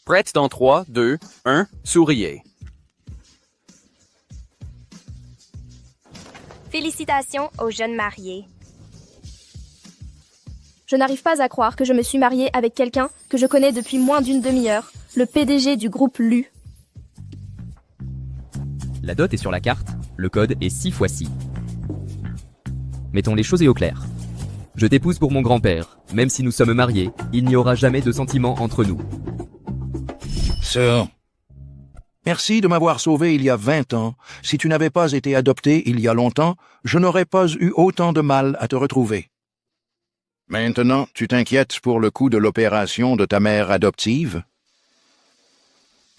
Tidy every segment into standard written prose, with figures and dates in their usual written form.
Prête dans 3, 2, 1, souriez. Félicitations aux jeunes mariés. Je n'arrive pas à croire que je me suis mariée avec quelqu'un que je connais depuis moins d'une demi-heure, le PDG du groupe LU. La dot est sur la carte, le code est 6 x 6. Mettons les choses au clair. Je t'épouse pour mon grand-père. Même si nous sommes mariés, il n'y aura jamais de sentiments entre nous. Sir, merci de m'avoir sauvé il y a 20 ans. Si tu n'avais pas été adopté il y a longtemps, je n'aurais pas eu autant de mal à te retrouver. Maintenant, tu t'inquiètes pour le coût de l'opération de ta mère adoptive?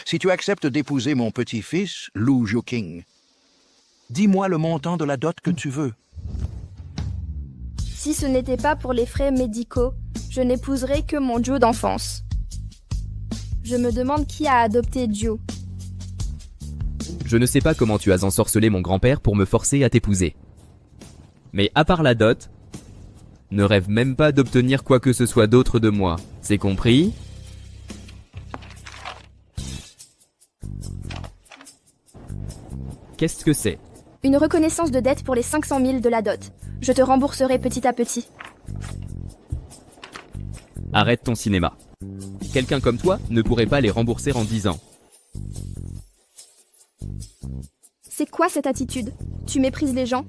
Si tu acceptes d'épouser mon petit-fils, Lu Juqing, dis-moi le montant de la dot que tu veux. Si ce n'était pas pour les frais médicaux, je n'épouserais que mon Joe d'enfance. Je me demande qui a adopté Joe. Je ne sais pas comment tu as ensorcelé mon grand-père pour me forcer à t'épouser. Mais à part la dot, ne rêve même pas d'obtenir quoi que ce soit d'autre de moi. C'est compris? Qu'est-ce que c'est? Une reconnaissance de dette pour les 500 000 de la dot. Je te rembourserai petit à petit. Arrête ton cinéma. Quelqu'un comme toi ne pourrait pas les rembourser en 10 ans. C'est quoi cette attitude? Tu méprises les gens?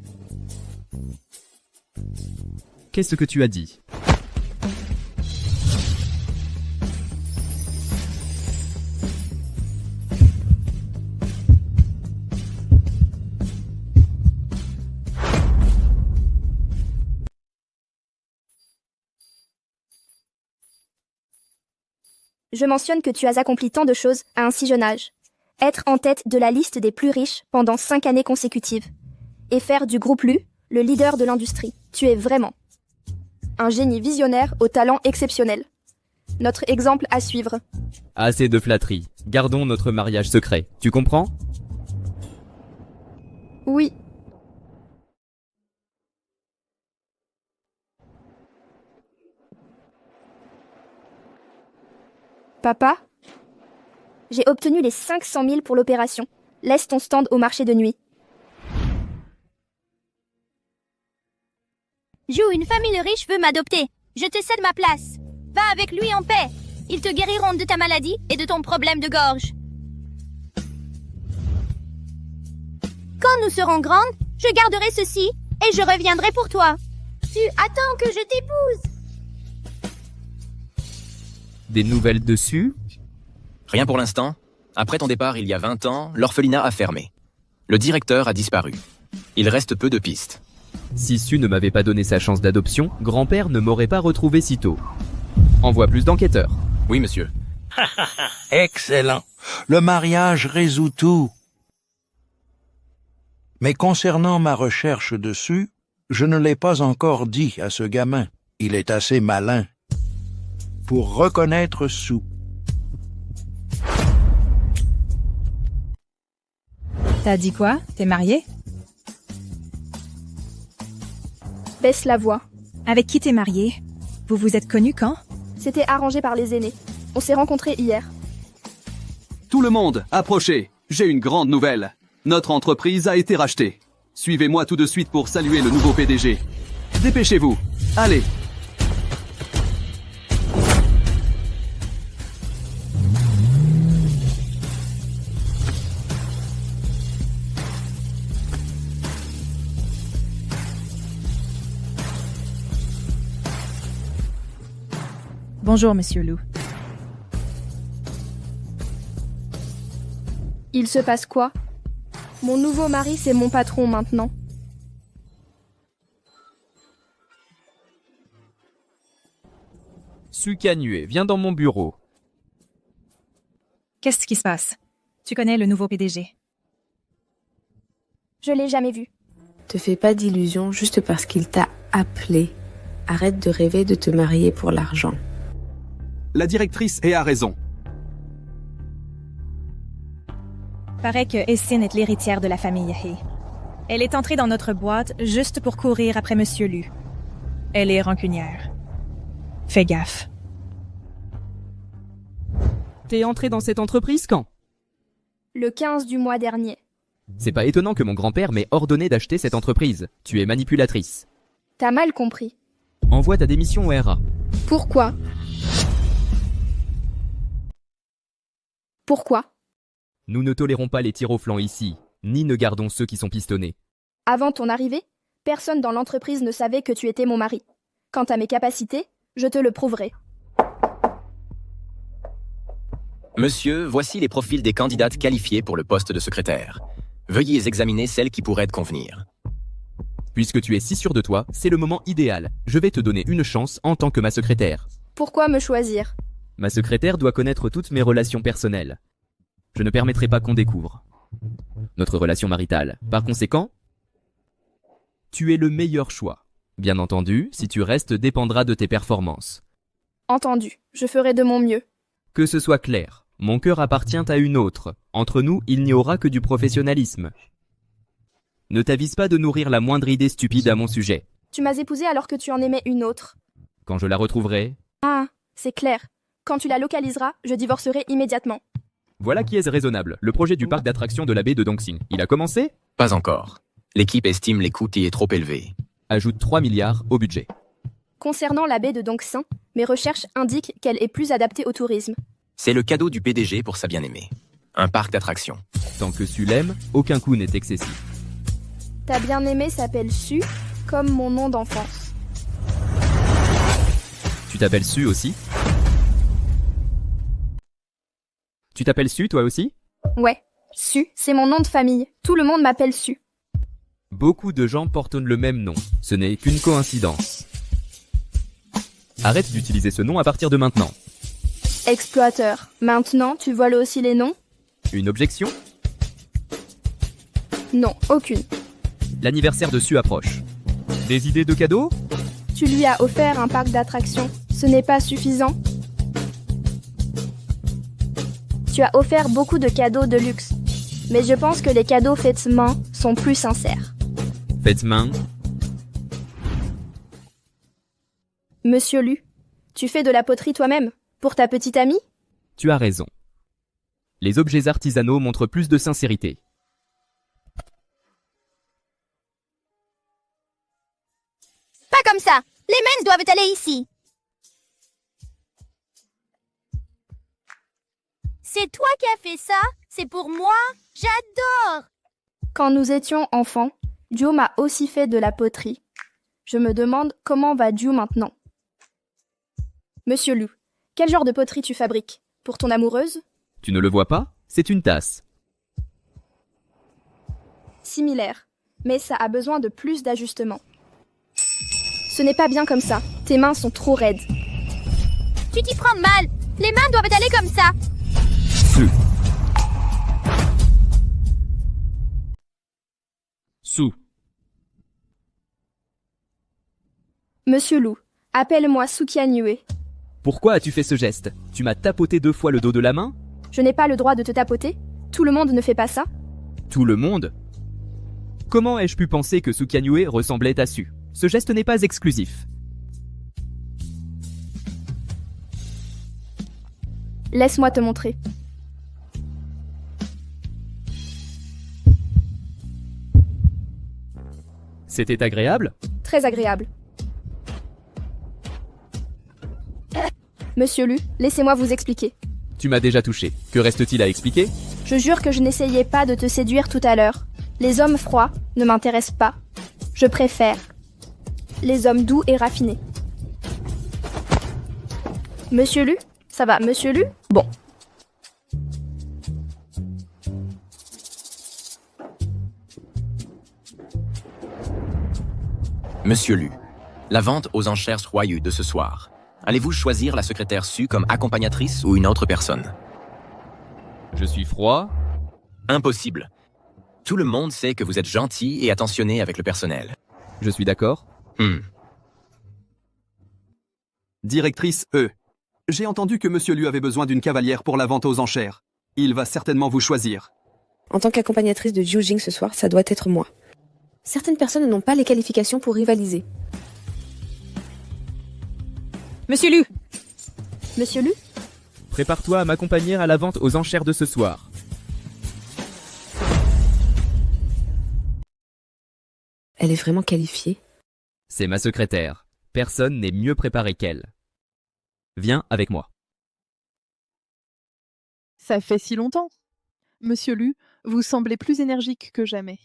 Qu'est-ce que tu as dit? Je mentionne que tu as accompli tant de choses à un si jeune âge. Être en tête de la liste des plus riches pendant 5 années consécutives. Et faire du groupe LU le leader de l'industrie. Tu es vraiment un génie visionnaire au talent exceptionnel. Notre exemple à suivre. Assez de flatterie. Gardons notre mariage secret. Tu comprends? Oui. Papa? J'ai obtenu les 500 000 pour l'opération. Laisse ton stand au marché de nuit. Joue, une famille riche veut m'adopter. Je te cède ma place. Va avec lui en paix. Ils te guériront de ta maladie et de ton problème de gorge. Quand nous serons grandes, je garderai ceci et je reviendrai pour toi. Tu attends que je t'épouse. Des nouvelles dessus? Rien pour l'instant. Après ton départ il y a 20 ans, l'orphelinat a fermé. Le directeur a disparu. Il reste peu de pistes. Si Su ne m'avait pas donné sa chance d'adoption, grand-père ne m'aurait pas retrouvé si tôt. Envoie plus d'enquêteurs. Oui, monsieur. Excellent. Le mariage résout tout. Mais concernant ma recherche dessus, je ne l'ai pas encore dit à ce gamin. Il est assez malin pour reconnaître Su. T'as dit quoi? T'es marié? Baisse la voix. Avec qui t'es marié? Vous vous êtes connus quand? C'était arrangé par les aînés. On s'est rencontrés hier. Tout le monde, approchez. J'ai une grande nouvelle. Notre entreprise a été rachetée. Suivez-moi tout de suite pour saluer le nouveau PDG. Dépêchez-vous. Allez. Bonjour, Monsieur Lu. Il se passe quoi? Mon nouveau mari, c'est mon patron maintenant. Su Canue, viens dans mon bureau. Qu'est-ce qui se passe? Tu connais le nouveau PDG? Je l'ai jamais vu. Te fais pas d'illusions juste parce qu'il t'a appelé. Arrête de rêver de te marier pour l'argent. La directrice a raison. Paraît que Essine est l'héritière de la famille He. Elle est entrée dans notre boîte juste pour courir après Monsieur Lu. Elle est rancunière. Fais gaffe. T'es entré dans cette entreprise quand? Le 15 du mois dernier. C'est pas étonnant que mon grand-père m'ait ordonné d'acheter cette entreprise. Tu es manipulatrice. T'as mal compris. Envoie ta démission au RA. Pourquoi? Pourquoi? Nous ne tolérons pas les tirs au flanc ici, ni ne gardons ceux qui sont pistonnés. Avant ton arrivée, personne dans l'entreprise ne savait que tu étais mon mari. Quant à mes capacités, je te le prouverai. Monsieur, voici les profils des candidates qualifiées pour le poste de secrétaire. Veuillez examiner celles qui pourraient te convenir. Puisque tu es si sûr de toi, c'est le moment idéal. Je vais te donner une chance en tant que ma secrétaire. Pourquoi me choisir? Ma secrétaire doit connaître toutes mes relations personnelles. Je ne permettrai pas qu'on découvre notre relation maritale. Par conséquent, tu es le meilleur choix. Bien entendu, si tu restes dépendra de tes performances. Entendu, je ferai de mon mieux. Que ce soit clair, mon cœur appartient à une autre. Entre nous, il n'y aura que du professionnalisme. Ne t'avise pas de nourrir la moindre idée stupide à mon sujet. Tu m'as épousée alors que tu en aimais une autre. Quand je la retrouverai, Ah, c'est clair. Quand tu la localiseras, je divorcerai immédiatement. voilà qui est raisonnable. Le projet du parc d'attractions de la baie de Dongxing. Il a commencé? Pas encore. L'équipe estime les coûts y est trop élevés. Ajoute 3 milliards au budget. Concernant la baie de Dongxing, mes recherches indiquent qu'elle est plus adaptée au tourisme. C'est le cadeau du PDG pour sa bien-aimée. Un parc d'attractions. Tant que Su l'aime, aucun coût n'est excessif. Ta bien-aimée s'appelle Su, comme mon nom d'enfance. Tu t'appelles Su aussi? Tu t'appelles Su toi aussi? Ouais, Su, c'est mon nom de famille. Tout le monde m'appelle Su. Beaucoup de gens portent le même nom. Ce n'est qu'une coïncidence. Arrête d'utiliser ce nom à partir de maintenant. Exploiteur. Maintenant, tu voles aussi les noms? Une objection? Non, aucune. L'anniversaire de Su approche. Des idées de cadeaux? Tu lui as offert un parc d'attractions. Ce n'est pas suffisant? Tu as offert beaucoup de cadeaux de luxe. Mais je pense que les cadeaux faits main sont plus sincères. Faites main. Monsieur Lu, tu fais de la poterie toi-même? Pour ta petite amie? Tu as raison. Les objets artisanaux montrent plus de sincérité. Pas comme ça. Les mens doivent aller ici. C'est toi qui as fait ça? C'est pour moi? J'adore! Quand nous étions enfants, Joe m'a aussi fait de la poterie. Je me demande comment va Joe maintenant. Monsieur Lu, quel genre de poterie tu fabriques? Pour ton amoureuse? Tu ne le vois pas? C'est une tasse. Similaire, mais ça a besoin de plus d'ajustements. Ce n'est pas bien comme ça. Tes mains sont trop raides. Tu t'y prends mal. Les mains doivent aller comme ça. Su. Monsieur Lu, appelle-moi Sukianyue. Pourquoi as-tu fait ce geste? Tu m'as tapoté 2 fois le dos de la main? Je n'ai pas le droit de te tapoter. Tout le monde ne fait pas ça. Tout le monde? Comment ai-je pu penser que Sukianyue ressemblait à Su? Ce geste n'est pas exclusif. Laisse-moi te montrer. C'était agréable? Très agréable. Monsieur Lu, laissez-moi vous expliquer. Tu m'as déjà touché. Que reste-t-il à expliquer? Je jure que je n'essayais pas de te séduire tout à l'heure. Les hommes froids ne m'intéressent pas. Je préfère les hommes doux et raffinés. Monsieur Lu? Ça va, Monsieur Lu? Bon. Monsieur Lu, la vente aux enchères Royeux de ce soir. Allez-vous choisir la secrétaire Su comme accompagnatrice ou une autre personne? Je suis froid. Impossible. Tout le monde sait que vous êtes gentil et attentionné avec le personnel. Je suis d'accord. Directrice E. J'ai entendu que Monsieur Lu avait besoin d'une cavalière pour la vente aux enchères. Il va certainement vous choisir. En tant qu'accompagnatrice de Jiu Jing ce soir, ça doit être moi. Certaines personnes n'ont pas les qualifications pour rivaliser. Monsieur Lu, Monsieur Lu? Prépare-toi à m'accompagner à la vente aux enchères de ce soir. Elle est vraiment qualifiée? C'est ma secrétaire. Personne n'est mieux préparé qu'elle. Viens avec moi. Ça fait si longtemps. Monsieur Lu, vous semblez plus énergique que jamais.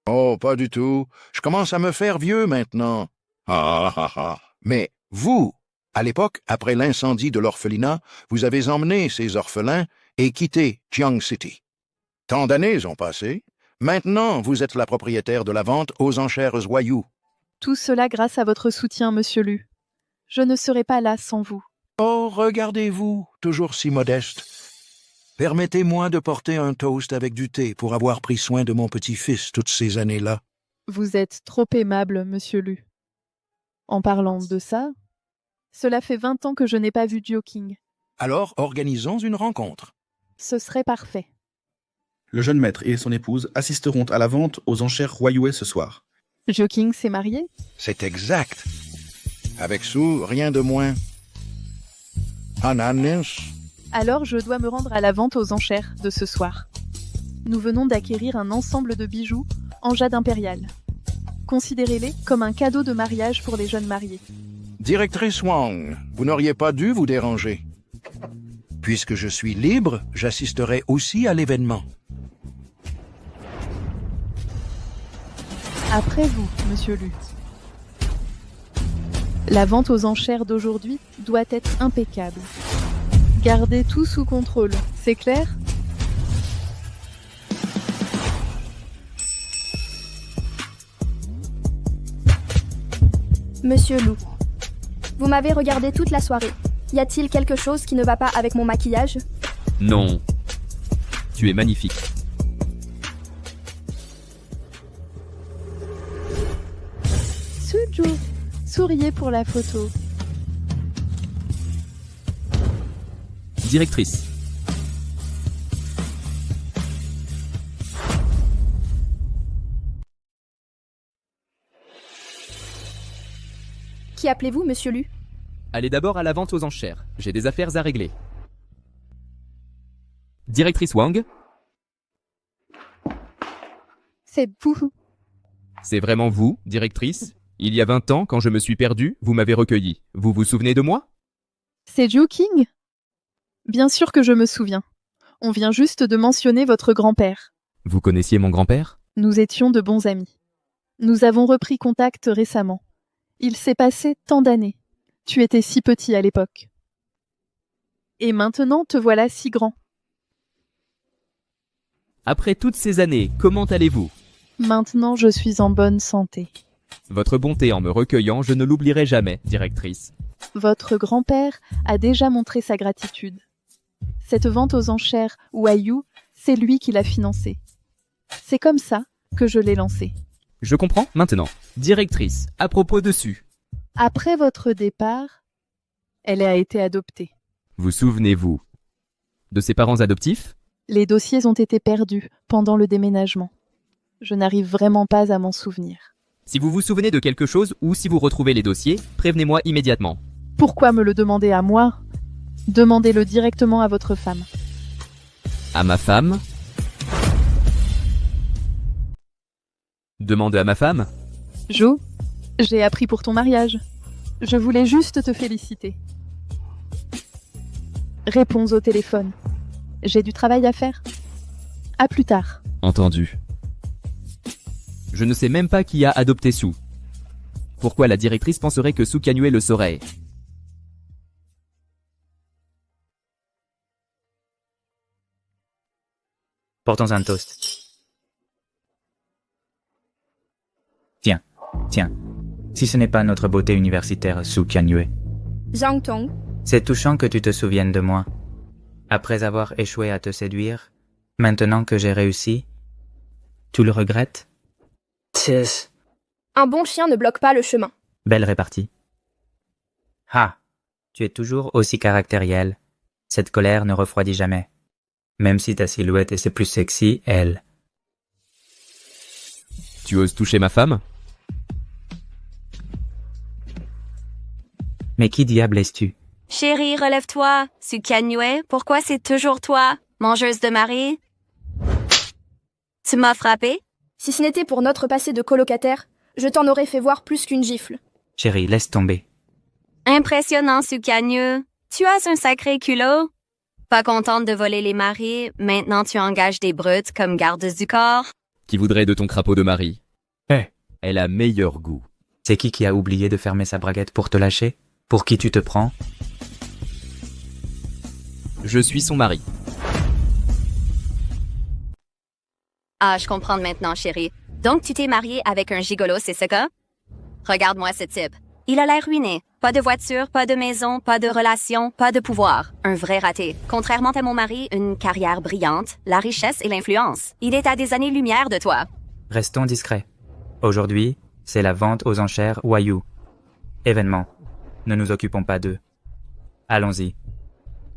Oh, pas du tout. Je commence à me faire vieux maintenant. Ah, ah, ah. Mais vous, à l'époque, après l'incendie de l'orphelinat, vous avez emmené ces orphelins et quitté Jiang City. Tant d'années ont passé. Maintenant, vous êtes la propriétaire de la vente aux enchères Zhuayu. Tout cela grâce à votre soutien, monsieur Lu. Je ne serais pas là sans vous. Oh, regardez-vous, toujours si modeste. Permettez-moi de porter un toast avec du thé pour avoir pris soin de mon petit-fils toutes ces années-là. Vous êtes trop aimable, monsieur Lu. En parlant de ça, cela fait 20 ans que je n'ai pas vu Joking. Alors, organisons une rencontre. Ce serait parfait. Le jeune maître et son épouse assisteront à la vente aux enchères Huayue ce soir. Joking s'est marié? C'est exact. Avec Su, rien de moins. Ananis. Alors je dois me rendre à la vente aux enchères de ce soir. Nous venons d'acquérir un ensemble de bijoux en jade impérial. Considérez-les comme un cadeau de mariage pour les jeunes mariés. Directrice Wang, vous n'auriez pas dû vous déranger. Puisque je suis libre, j'assisterai aussi à l'événement. Après vous, monsieur Lu. La vente aux enchères d'aujourd'hui doit être impeccable. Gardez tout sous contrôle, c'est clair? Monsieur Lu, vous m'avez regardé toute la soirée. Y a-t-il quelque chose qui ne va pas avec mon maquillage? Non. Tu es magnifique. Suju, souriez pour la photo. Directrice. Qui appelez-vous, monsieur Lu? Allez d'abord à la vente aux enchères. J'ai des affaires à régler. Directrice Wang, C'est vous. c'est vraiment vous, directrice? Il y a 20 ans, quand je me suis perdu, vous m'avez recueilli. Vous vous souvenez de moi? C'est Joking? Bien sûr que je me souviens. On vient juste de mentionner votre grand-père. Vous connaissiez mon grand-père? Nous étions de bons amis. Nous avons repris contact récemment. Il s'est passé tant d'années. Tu étais si petit à l'époque. Et maintenant, te voilà si grand. Après toutes ces années, comment allez-vous? Maintenant, je suis en bonne santé. Votre bonté en me recueillant, je ne l'oublierai jamais, directrice. Votre grand-père a déjà montré sa gratitude. Cette vente aux enchères Huayue, c'est lui qui l'a financée. C'est comme ça que je l'ai lancée. Je comprends maintenant. Directrice, à propos dessus. Après votre départ, elle a été adoptée. Vous souvenez-vous de ses parents adoptifs? Les dossiers ont été perdus pendant le déménagement. Je n'arrive vraiment pas à m'en souvenir. Si vous vous souvenez de quelque chose ou si vous retrouvez les dossiers, prévenez-moi immédiatement. Pourquoi me le demander à moi? Demandez-le directement à votre femme. À ma femme? Demande à ma femme? Jo, j'ai appris pour ton mariage. Je voulais juste te féliciter. Réponds au téléphone. J'ai du travail à faire. À plus tard. Entendu. Je ne sais même pas qui a adopté Su. Pourquoi la directrice penserait que Su Kanyue le saurait? Portons un toast. Tiens. Si ce n'est pas notre beauté universitaire Su Kanyue. Zhang Tong. C'est touchant que tu te souviennes de moi. Après avoir échoué à te séduire, maintenant que j'ai réussi, tu le regrettes? Tss. Un bon chien ne bloque pas le chemin. Belle répartie. Ah, tu es toujours aussi caractériel. Cette colère ne refroidit jamais. Même si ta silhouette est plus sexy, elle. Tu oses toucher ma femme? Mais qui diable es-tu? Chérie, relève-toi. Sukanue, pourquoi c'est toujours toi, mangeuse de mari? Tu m'as frappé? Si ce n'était pour notre passé de colocataire, je t'en aurais fait voir plus qu'une gifle. Chérie, laisse tomber. Impressionnant, Sukanue. Tu as un sacré culot. Pas contente de voler les maris, maintenant tu engages des brutes comme gardes du corps. Qui voudrait de ton crapaud de mari? Elle a meilleur goût. C'est qui a oublié de fermer sa braguette pour te lâcher? Pour qui tu te prends? Je suis son mari. Ah, je comprends maintenant, chérie. Donc tu t'es mariée avec un gigolo, c'est ce cas? Regarde-moi ce type. Il a l'air ruiné. Pas de voiture, pas de maison, pas de relation, pas de pouvoir. Un vrai raté. Contrairement à mon mari, une carrière brillante, la richesse et l'influence. Il est à des années-lumière de toi. Restons discrets. Aujourd'hui, c'est la vente aux enchères Wayu. Événement. Ne nous occupons pas d'eux. Allons-y.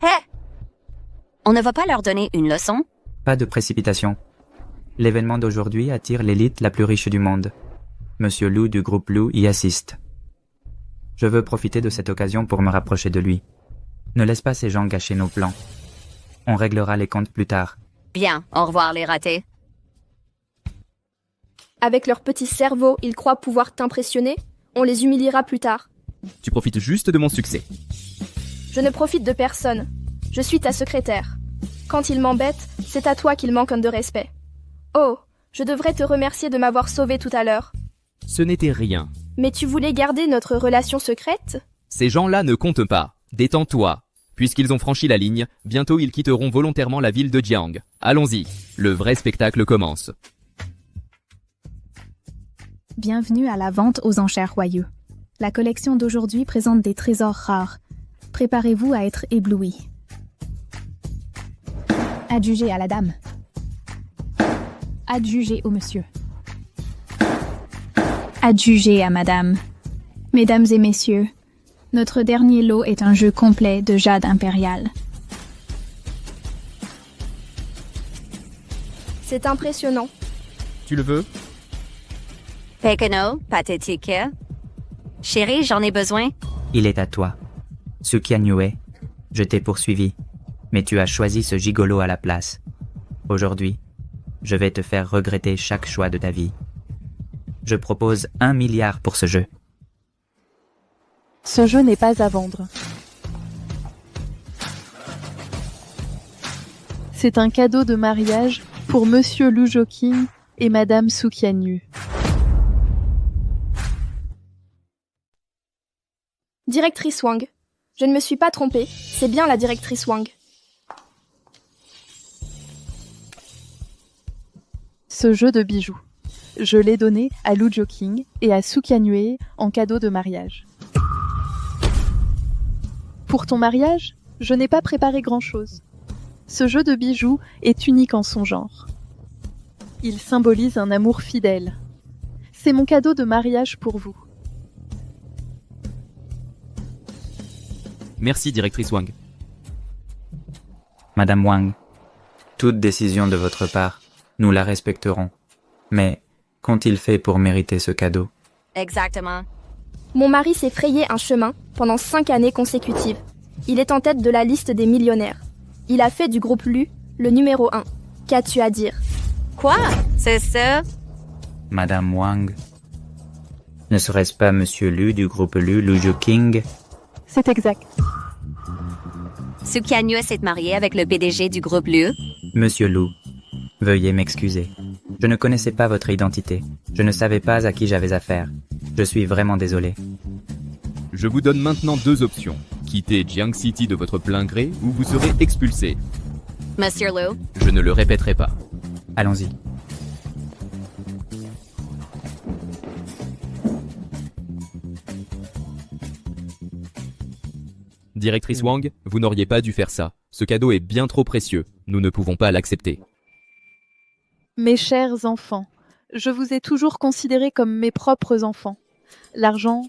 Hé! On ne va pas leur donner une leçon? Pas de précipitation. L'événement d'aujourd'hui attire l'élite la plus riche du monde. Monsieur Lu du groupe Lu y assiste. Je veux profiter de cette occasion pour me rapprocher de lui. Ne laisse pas ces gens gâcher nos plans. On réglera les comptes plus tard. Bien, au revoir les ratés. Avec leur petit cerveau, ils croient pouvoir t'impressionner. On les humiliera plus tard. Tu profites juste de mon succès. Je ne profite de personne. Je suis ta secrétaire. Quand ils m'embêtent, c'est à toi qu'ils manquent de respect. Oh, je devrais te remercier de m'avoir sauvé tout à l'heure. Ce n'était rien. Mais tu voulais garder notre relation secrète? Ces gens-là ne comptent pas. Détends-toi. Puisqu'ils ont franchi la ligne, bientôt ils quitteront volontairement la ville de Jiang. Allons-y, le vrai spectacle commence. Bienvenue à la vente aux enchères Wayu. La collection d'aujourd'hui présente des trésors rares. Préparez-vous à être éblouis. Adjugé à la dame. Adjugé au monsieur. Adjugé à madame. Mesdames et messieurs, notre dernier lot est un jeu complet de jade impérial. C'est impressionnant. Tu le veux? Pekono, pathétique. Chérie, j'en ai besoin. Il est à toi. Sukanue, je t'ai poursuivi, mais tu as choisi ce gigolo à la place. Aujourd'hui, je vais te faire regretter chaque choix de ta vie. Je propose 1 milliard pour ce jeu. Ce jeu n'est pas à vendre. C'est un cadeau de mariage pour Monsieur Lu Joking et Madame Sukanue. Directrice Wang. Je ne me suis pas trompée, c'est bien la directrice Wang. Ce jeu de bijoux. Je l'ai donné à Lu Joking et à Sukanue en cadeau de mariage. Pour ton mariage, je n'ai pas préparé grand-chose. Ce jeu de bijoux est unique en son genre. Il symbolise un amour fidèle. C'est mon cadeau de mariage pour vous. Merci, directrice Wang. Madame Wang, toute décision de votre part, nous la respecterons. Mais qu'ont-ils fait pour mériter ce cadeau? Exactement. Mon mari s'est frayé un chemin pendant 5 années consécutives. Il est en tête de la liste des millionnaires. Il a fait du groupe Lu le numéro 1. Qu'as-tu à dire? Quoi? C'est ça? Madame Wang, ne serait-ce pas Monsieur Lu du groupe Lu Joking? C'est exact. Sukanue s'est mariée avec le PDG du groupe Lu. Monsieur Lu, veuillez m'excuser. Je ne connaissais pas votre identité. Je ne savais pas à qui j'avais affaire. Je suis vraiment désolé. Je vous donne maintenant 2 options. Quittez Jiang City de votre plein gré ou vous serez expulsé. Monsieur Lu, Je ne le répéterai pas. Allons-y. Directrice Wang, vous n'auriez pas dû faire ça. Ce cadeau est bien trop précieux. Nous ne pouvons pas l'accepter. Mes chers enfants, je vous ai toujours considérés comme mes propres enfants. L'argent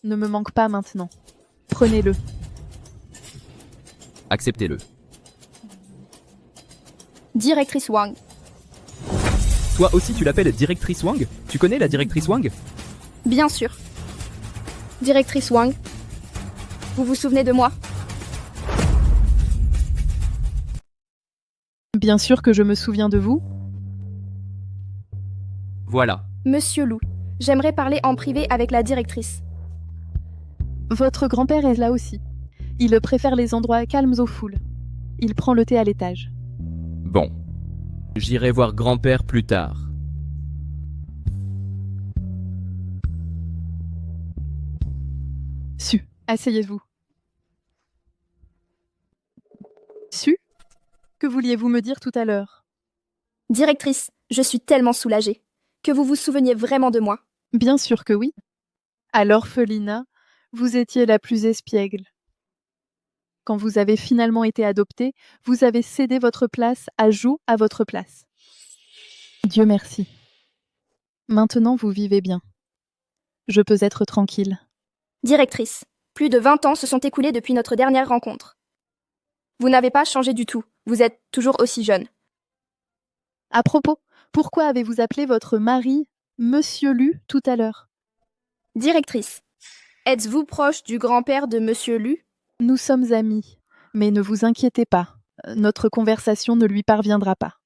ne me manque pas maintenant. Prenez-le. Acceptez-le. Directrice Wang. Toi aussi tu l'appelles directrice Wang? Tu connais la directrice Wang? Bien sûr. Directrice Wang. Vous vous souvenez de moi? Bien sûr que je me souviens de vous. Voilà. Monsieur Lou, j'aimerais parler en privé avec la directrice. Votre grand-père est là aussi. Il préfère les endroits calmes aux foules. Il prend le thé à l'étage. Bon. J'irai voir grand-père plus tard. Su, asseyez-vous. Su, que vouliez-vous me dire tout à l'heure? Directrice, je suis tellement soulagée. Que vous vous souveniez vraiment de moi. Bien sûr que oui. À l'orphelinat, vous étiez la plus espiègle. Quand vous avez finalement été adoptée, vous avez cédé votre place à Jou à votre place. Dieu merci. Maintenant, vous vivez bien. Je peux être tranquille. Directrice, plus de 20 ans se sont écoulés depuis notre dernière rencontre. Vous n'avez pas changé du tout. Vous êtes toujours aussi jeune. À propos, pourquoi avez-vous appelé votre mari Monsieur Lu tout à l'heure? Directrice, êtes-vous proche du grand-père de Monsieur Lu? Nous sommes amis, mais ne vous inquiétez pas, notre conversation ne lui parviendra pas.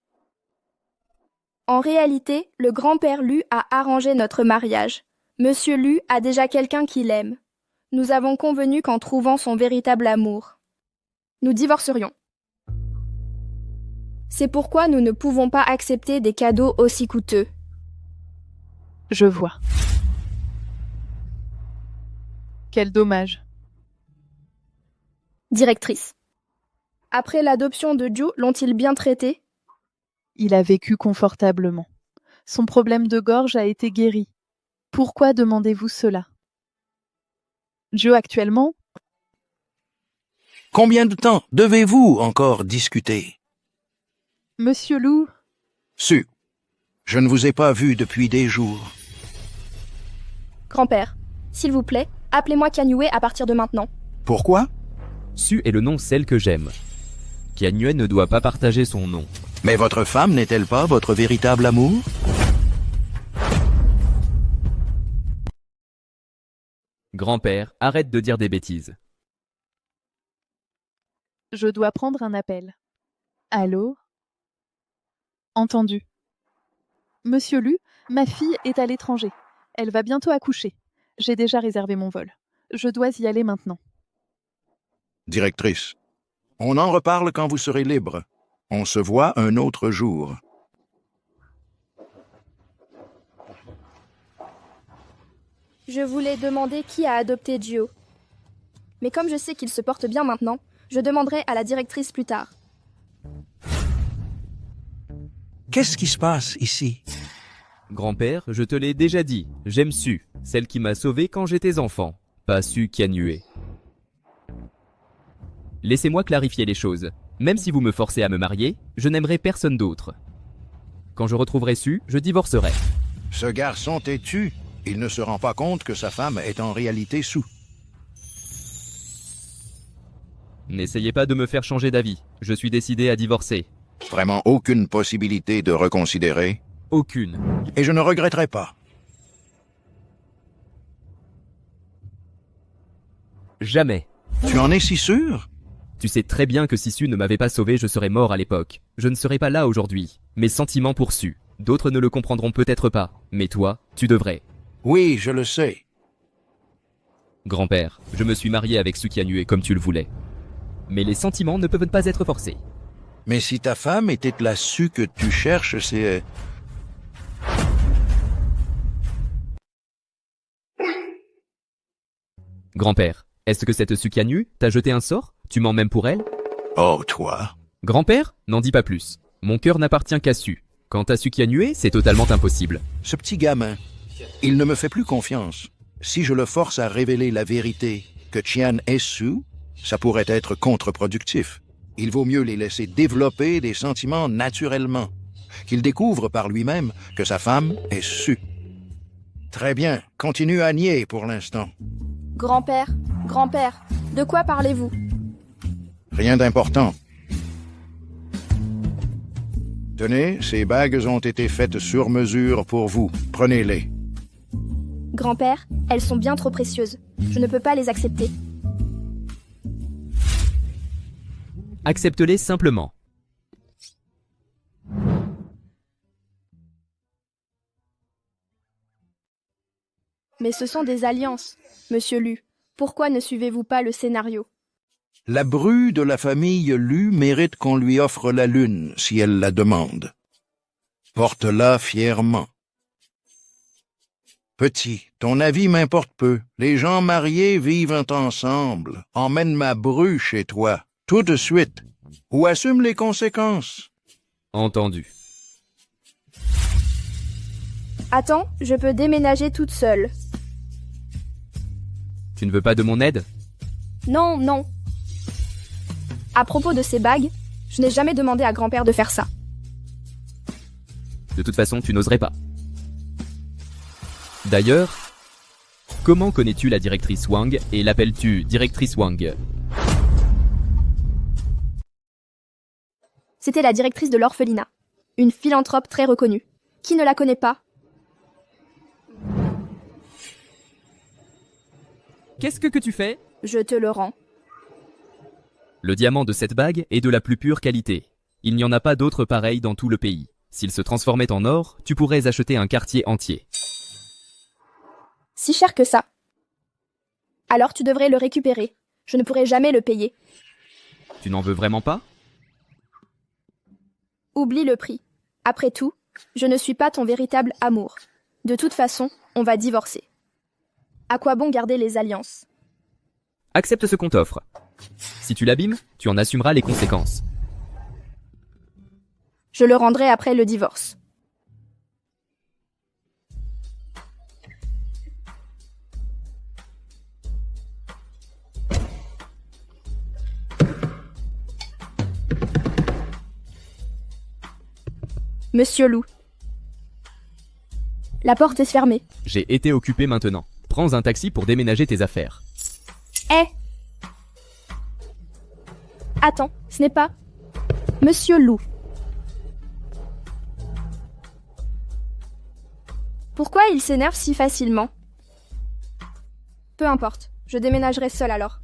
En réalité, le grand-père Lu a arrangé notre mariage. Monsieur Lu a déjà quelqu'un qui l'aime. Nous avons convenu qu'en trouvant son véritable amour, nous divorcerions. C'est pourquoi nous ne pouvons pas accepter des cadeaux aussi coûteux. Je vois. Quel dommage. Directrice. Après l'adoption de Joe, l'ont-ils bien traité? Il a vécu confortablement. Son problème de gorge a été guéri. Pourquoi demandez-vous cela? Joe actuellement? Combien de temps devez-vous encore discuter? Monsieur Lou? Su, je ne vous ai pas vu depuis des jours. Grand-père, s'il vous plaît, appelez-moi Kanyue à partir de maintenant. Pourquoi? Su est le nom celle que j'aime. Kanyue ne doit pas partager son nom. Mais votre femme n'est-elle pas votre véritable amour? Grand-père, arrête de dire des bêtises. Je dois prendre un appel. Allô? Entendu. Monsieur Lu, ma fille est à l'étranger. Elle va bientôt accoucher. J'ai déjà réservé mon vol. Je dois y aller maintenant. Directrice, on en reparle quand vous serez libre. On se voit un autre jour. Je voulais demander qui a adopté Gio. Mais comme je sais qu'il se porte bien maintenant, je demanderai à la directrice plus tard. Qu'est-ce qui se passe ici? Grand-père, je te l'ai déjà dit, j'aime Su, celle qui m'a sauvé quand j'étais enfant, pas Su Kanyue. Laissez-moi clarifier les choses. Même si vous me forcez à me marier, je n'aimerai personne d'autre. Quand je retrouverai Su, je divorcerai. Ce garçon têtu, il ne se rend pas compte que sa femme est en réalité Su. N'essayez pas de me faire changer d'avis, je suis décidé à divorcer. Vraiment aucune possibilité de reconsidérer? Aucune. Et je ne regretterai pas. Jamais. Tu en es si sûr? Tu sais très bien que si Su ne m'avait pas sauvé, je serais mort à l'époque. Je ne serais pas là aujourd'hui. Mes sentiments pour Su. D'autres ne le comprendront peut-être pas, mais toi, tu devrais. Oui, je le sais. Grand-père, je me suis marié avec Su Kanyue comme tu le voulais. Mais les sentiments ne peuvent pas être forcés. Mais si ta femme était la Su que tu cherches, c'est... Grand-père, est-ce que cette Su Kanyue t'a jeté un sort? Tu mens même pour elle? Oh, toi. Grand-père, n'en dis pas plus. Mon cœur n'appartient qu'à Su. Quant à Su Kanyue, c'est totalement impossible. Ce petit gamin, il ne me fait plus confiance. Si je le force à révéler la vérité que Tian est Su, ça pourrait être contre-productif. Il vaut mieux les laisser développer des sentiments naturellement, qu'il découvre par lui-même que sa femme est Su. Très bien, continue à nier pour l'instant. Grand-père, grand-père, de quoi parlez-vous? Rien d'important. Tenez, ces bagues ont été faites sur mesure pour vous. Prenez-les. Grand-père, elles sont bien trop précieuses. Je ne peux pas les accepter. Accepte-les simplement. Mais ce sont des alliances. Monsieur Lu, pourquoi ne suivez-vous pas le scénario? La bru de la famille Lu mérite qu'on lui offre la lune si elle la demande. Porte-la fièrement. Petit, ton avis m'importe peu. Les gens mariés vivent ensemble. Emmène ma bru chez toi, tout de suite, ou assume les conséquences. Entendu. Attends, je peux déménager toute seule. Tu ne veux pas de mon aide? Non, non. À propos de ces bagues, je n'ai jamais demandé à grand-père de faire ça. De toute façon, tu n'oserais pas. D'ailleurs, comment connais-tu la directrice Wang et l'appelles-tu directrice Wang? C'était la directrice de l'orphelinat. Une philanthrope très reconnue. Qui ne la connaît pas? Qu'est-ce que tu fais? Je te le rends. Le diamant de cette bague est de la plus pure qualité. Il n'y en a pas d'autre pareil dans tout le pays. S'il se transformait en or, tu pourrais acheter un quartier entier. Si cher que ça. Alors tu devrais le récupérer. Je ne pourrai jamais le payer. Tu n'en veux vraiment pas? Oublie le prix. Après tout, je ne suis pas ton véritable amour. De toute façon, on va divorcer. À quoi bon garder les alliances? Accepte ce qu'on t'offre. Si tu l'abîmes, tu en assumeras les conséquences. Je le rendrai après le divorce. Monsieur Lu. La porte est fermée. J'ai été occupé maintenant. Prends un taxi pour déménager tes affaires. Eh! Attends, ce n'est pas... Monsieur Lu. Pourquoi il s'énerve si facilement? Peu importe, je déménagerai seule alors.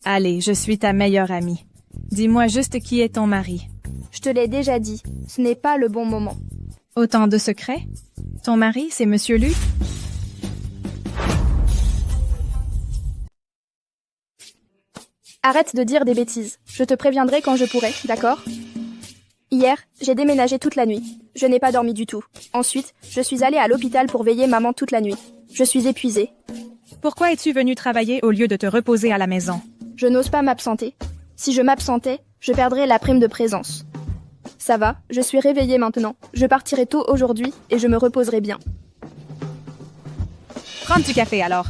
Allez, je suis ta meilleure amie. Dis-moi juste qui est ton mari. Je te l'ai déjà dit, ce n'est pas le bon moment. Autant de secrets? Ton mari, c'est Monsieur Lu? Arrête de dire des bêtises. Je te préviendrai quand je pourrai, d'accord? Hier, j'ai déménagé toute la nuit. Je n'ai pas dormi du tout. Ensuite, je suis allée à l'hôpital pour veiller maman toute la nuit. Je suis épuisée. Pourquoi es-tu venu travailler au lieu de te reposer à la maison? Je n'ose pas m'absenter. Si je m'absentais, je perdrais la prime de présence. Ça va, je suis réveillée maintenant. Je partirai tôt aujourd'hui et je me reposerai bien. Prends du café alors.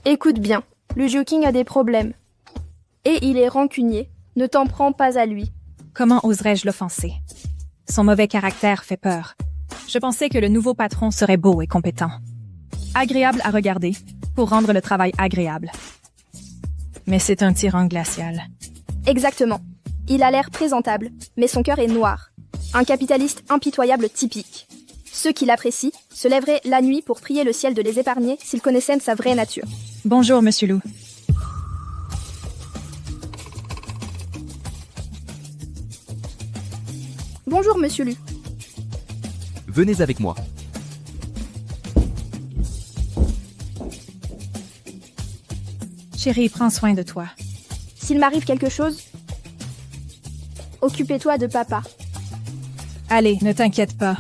Écoute bien, Lu Juqing a des problèmes. Et il est rancunier. Ne t'en prends pas à lui. Comment oserais-je l'offenser? Son mauvais caractère fait peur. Je pensais que le nouveau patron serait beau et compétent. Agréable à regarder, pour rendre le travail agréable. Mais c'est un tyran glacial. Exactement. Il a l'air présentable, mais son cœur est noir. Un capitaliste impitoyable typique. Ceux qui l'apprécient se lèveraient la nuit pour prier le ciel de les épargner s'ils connaissaient sa vraie nature. Bonjour, Monsieur Lu. Bonjour, Monsieur Lu. Venez avec moi. Chérie, prends soin de toi. S'il m'arrive quelque chose, occupez-toi de papa. Allez, ne t'inquiète pas.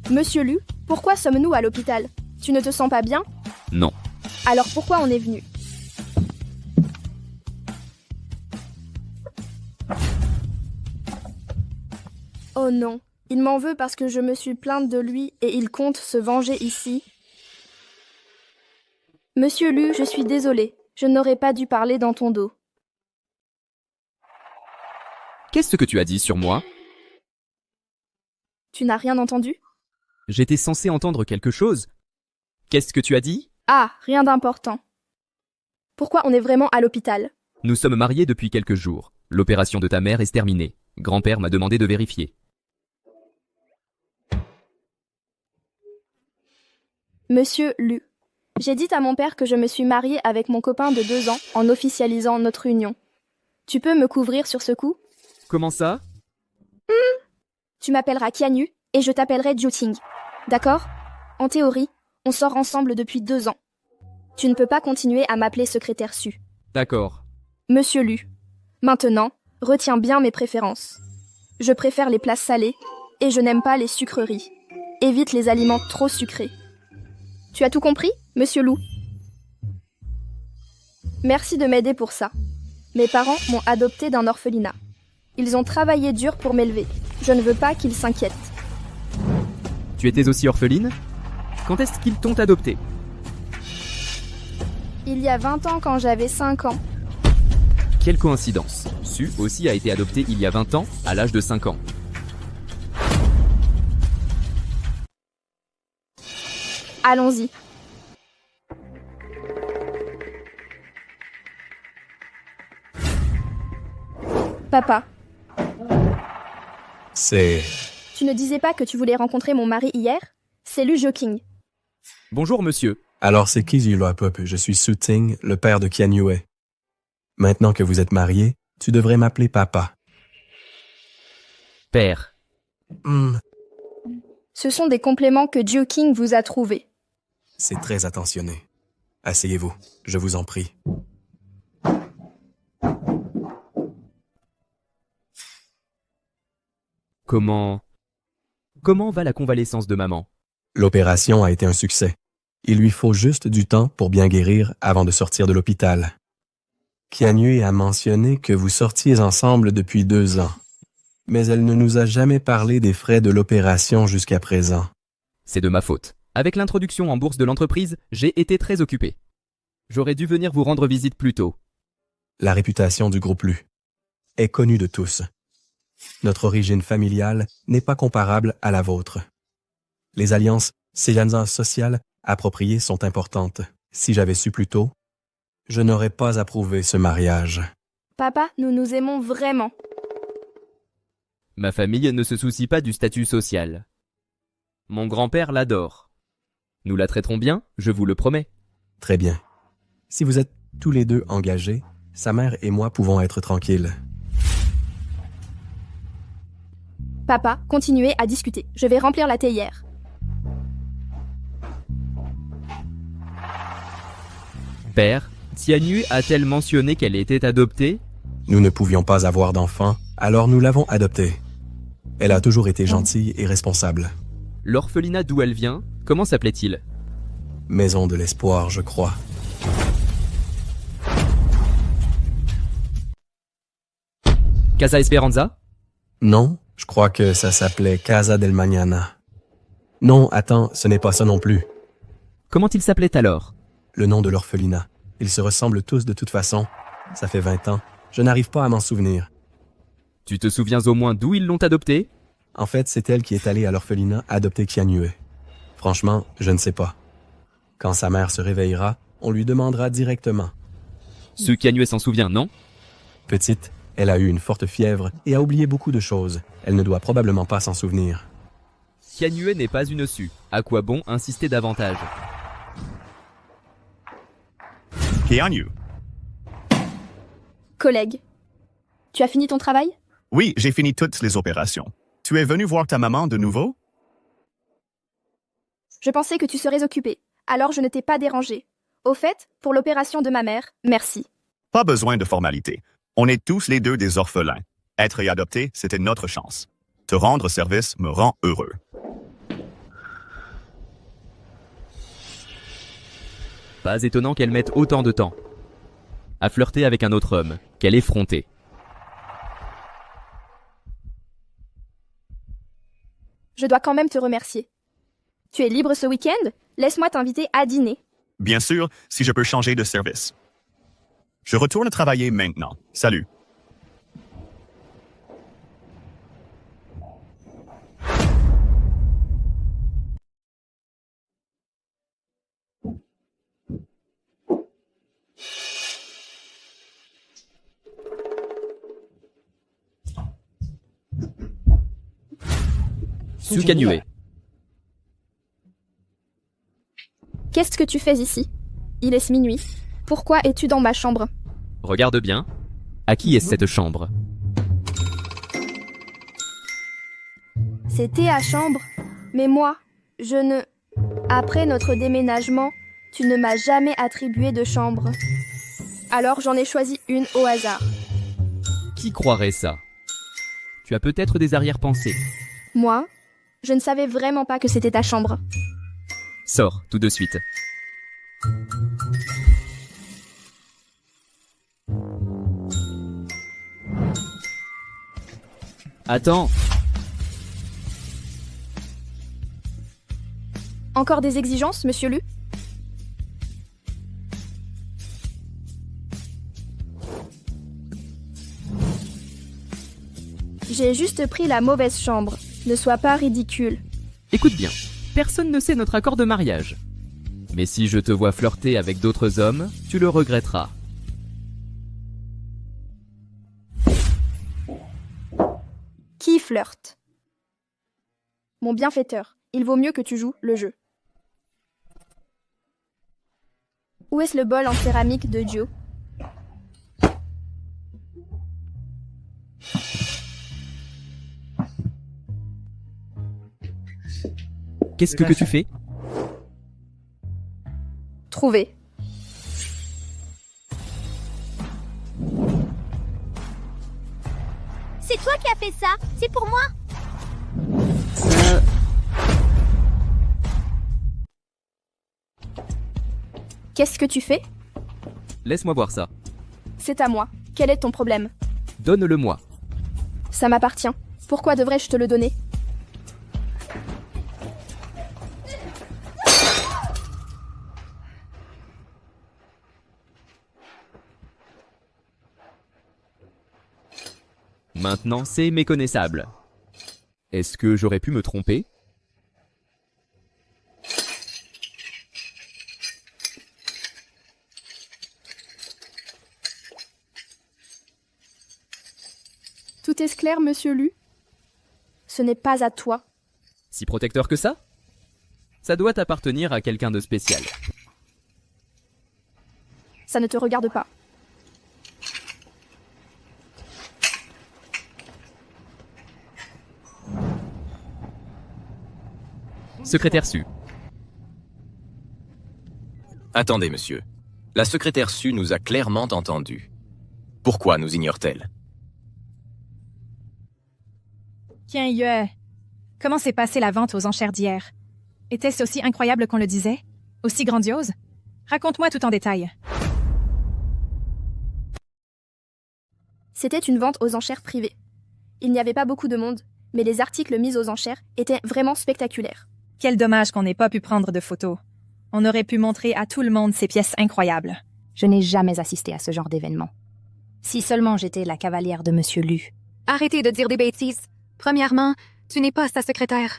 Monsieur Lu, pourquoi sommes-nous à l'hôpital? Tu ne te sens pas bien? Non. Alors pourquoi on est venu? Oh non, il m'en veut parce que je me suis plainte de lui et il compte se venger ici. Monsieur Lu, je suis désolée. Je n'aurais pas dû parler dans ton dos. Qu'est-ce que tu as dit sur moi? Tu n'as rien entendu? J'étais censé entendre quelque chose. Qu'est-ce que tu as dit? Ah, rien d'important. Pourquoi on est vraiment à l'hôpital? Nous sommes mariés depuis quelques jours. L'opération de ta mère est terminée. Grand-père m'a demandé de vérifier. Monsieur Lu, j'ai dit à mon père que je me suis mariée avec mon copain de 2 ans en officialisant notre union. Tu peux me couvrir sur ce coup? Comment ça? Tu m'appelleras Qianyu et je t'appellerai Juting. D'accord? En théorie, on sort ensemble depuis 2 ans. Tu ne peux pas continuer à m'appeler secrétaire Su. D'accord. Monsieur Lu. Maintenant, retiens bien mes préférences. Je préfère les plats salés et je n'aime pas les sucreries. Évite les aliments trop sucrés. Tu as tout compris, monsieur Lu? Merci de m'aider pour ça. Mes parents m'ont adopté d'un orphelinat. Ils ont travaillé dur pour m'élever. Je ne veux pas qu'ils s'inquiètent. Tu étais aussi orpheline? Quand est-ce qu'ils t'ont adopté? Il y a 20 ans quand j'avais 5 ans. Quelle coïncidence. Su aussi a été adopté il y a 20 ans, à l'âge de 5 ans. Allons-y. Papa, C'est... tu ne disais pas que tu voulais rencontrer mon mari hier? C'est Lu Joking. Bonjour monsieur. Alors c'est qui Pop? Je suis Su Ting, le père de Qianyue. Maintenant que vous êtes marié, tu devrais m'appeler papa. Père. Ce sont des compléments que Joking vous a trouvés. C'est très attentionné. Asseyez-vous, je vous en prie. Comment va la convalescence de maman? L'opération a été un succès. Il lui faut juste du temps pour bien guérir avant de sortir de l'hôpital. Qianyue a mentionné que vous sortiez ensemble depuis 2 ans. Mais elle ne nous a jamais parlé des frais de l'opération jusqu'à présent. C'est de ma faute. Avec l'introduction en bourse de l'entreprise, j'ai été très occupé. J'aurais dû venir vous rendre visite plus tôt. La réputation du groupe Lu est connue de tous. Notre origine familiale n'est pas comparable à la vôtre. Les alliances sociales appropriées sont importantes. Si j'avais su plus tôt, je n'aurais pas approuvé ce mariage. Papa, nous nous aimons vraiment. Ma famille ne se soucie pas du statut social. Mon grand-père l'adore. Nous la traiterons bien, je vous le promets. Très bien. Si vous êtes tous les deux engagés, sa mère et moi pouvons être tranquilles. Papa, continuez à discuter. Je vais remplir la théière. Père, Qianyue a-t-elle mentionné qu'elle était adoptée? Nous ne pouvions pas avoir d'enfant, alors nous l'avons adoptée. Elle a toujours été gentille et responsable. L'orphelinat d'où elle vient, comment s'appelait-il? Maison de l'espoir, je crois. Casa Esperanza? Non, je crois que ça s'appelait Casa del Mañana. Non, attends, ce n'est pas ça non plus. Comment il s'appelait alors? Le nom de l'orphelinat. Ils se ressemblent tous de toute façon. Ça fait 20 ans. Je n'arrive pas à m'en souvenir. Tu te souviens au moins d'où ils l'ont adopté? En fait, c'est elle qui est allée à l'orphelinat adopter Qianyue. Franchement, je ne sais pas. Quand sa mère se réveillera, on lui demandera directement. Ce Qianyue s'en souvient, non? Petite, elle a eu une forte fièvre et a oublié beaucoup de choses. Elle ne doit probablement pas s'en souvenir. Qianyue n'est pas une Su. À quoi bon insister davantage? Qianyue. Collègue, tu as fini ton travail? Oui, j'ai fini toutes les opérations. Tu es venu voir ta maman de nouveau? Je pensais que tu serais occupé, alors je ne t'ai pas dérangé. Au fait, pour l'opération de ma mère, merci. Pas besoin de formalité. On est tous les deux des orphelins. Être adopté, c'était notre chance. Te rendre service me rend heureux. Pas étonnant qu'elle mette autant de temps à flirter avec un autre homme, qu'elle effrontée. Je dois quand même te remercier. Tu es libre ce week-end? Laisse-moi t'inviter à dîner. Bien sûr, si je peux changer de service. Je retourne travailler maintenant. Salut. Sukanue. Qu'est-ce que tu fais ici? Il est minuit. Pourquoi es-tu dans ma chambre? Regarde bien. À qui est cette chambre? C'était à chambre. Mais moi, je ne... Après notre déménagement, tu ne m'as jamais attribué de chambre. Alors j'en ai choisi une au hasard. Qui croirait ça? Tu as peut-être des arrière-pensées. Moi, je ne savais vraiment pas que c'était ta chambre. Sors, tout de suite. Attends. Encore des exigences, monsieur Lu? J'ai juste pris la mauvaise chambre. Ne sois pas ridicule. Écoute bien, personne ne sait notre accord de mariage. Mais si je te vois flirter avec d'autres hommes, tu le regretteras. Qui flirte? Mon bienfaiteur, il vaut mieux que tu joues le jeu. Où est-ce le bol en céramique de Joe? Qu'est-ce que tu fais? Trouvé. C'est toi qui as fait ça. C'est pour moi. Qu'est-ce que tu fais? Laisse-moi voir ça. C'est à moi. Quel est ton problème? Donne-le-moi. Ça m'appartient. Pourquoi devrais-je te le donner? Maintenant, c'est méconnaissable. Est-ce que j'aurais pu me tromper? Tout est clair, monsieur Lu? Ce n'est pas à toi. Si protecteur que ça? Ça doit appartenir à quelqu'un de spécial. Ça ne te regarde pas. Secrétaire Su. Attendez, monsieur. La secrétaire Su nous a clairement entendus. Pourquoi nous ignore-t-elle? Tiens, Yue, comment s'est passée la vente aux enchères d'hier? Était-ce aussi incroyable qu'on le disait? Aussi grandiose? Raconte-moi tout en détail. C'était une vente aux enchères privée. Il n'y avait pas beaucoup de monde, mais les articles mis aux enchères étaient vraiment spectaculaires. Quel dommage qu'on n'ait pas pu prendre de photos. On aurait pu montrer à tout le monde ces pièces incroyables. Je n'ai jamais assisté à ce genre d'événement. Si seulement j'étais la cavalière de Monsieur Lu. Arrêtez de dire des bêtises. Premièrement, tu n'es pas sa secrétaire.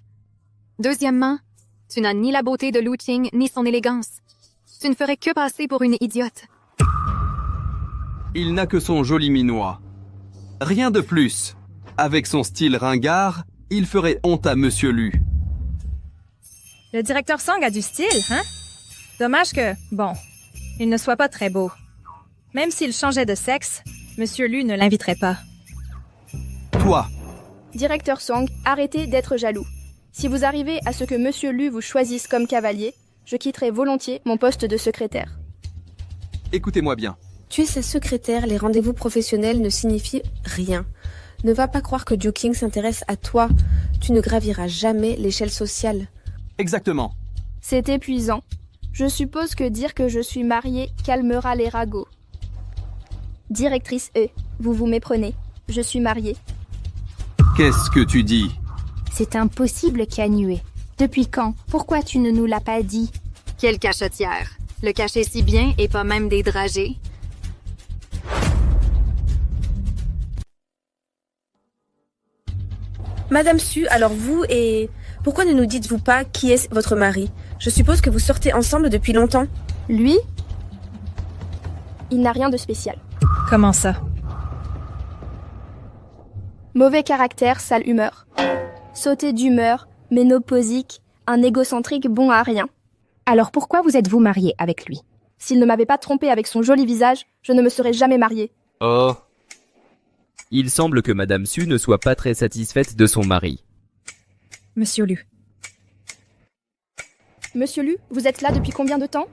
Deuxièmement, tu n'as ni la beauté de Lu Qing ni son élégance. Tu ne ferais que passer pour une idiote. Il n'a que son joli minois. Rien de plus. Avec son style ringard, il ferait honte à Monsieur Lu. Le directeur Song a du style, hein? Dommage que, bon, il ne soit pas très beau. Même s'il changeait de sexe, Monsieur Lu ne l'inviterait pas. Toi. Directeur Song, arrêtez d'être jaloux. Si vous arrivez à ce que Monsieur Lu vous choisisse comme cavalier, je quitterai volontiers mon poste de secrétaire. Écoutez-moi bien. Tu es sa secrétaire, les rendez-vous professionnels ne signifient rien. Ne va pas croire que Joe King s'intéresse à toi. Tu ne graviras jamais l'échelle sociale. Exactement. C'est épuisant. Je suppose que dire que je suis mariée calmera les ragots. Directrice E, vous vous méprenez. Je suis mariée. Qu'est-ce que tu dis? C'est impossible, Kanue. Depuis quand? Pourquoi tu ne nous l'as pas dit? Quelle cachetière. Le cacher si bien et pas même des dragées. Madame Su, alors vous et... Pourquoi ne nous dites-vous pas qui est votre mari? Je suppose que vous sortez ensemble depuis longtemps. Lui? Il n'a rien de spécial. Comment ça? Mauvais caractère, sale humeur. Sauter d'humeur, ménopausique, un égocentrique bon à rien. Alors pourquoi vous êtes-vous marié avec lui? S'il ne m'avait pas trompé avec son joli visage, je ne me serais jamais mariée. Oh. Il semble que Madame Su ne soit pas très satisfaite de son mari. Monsieur Lu. Monsieur Lu, vous êtes là depuis combien de temps?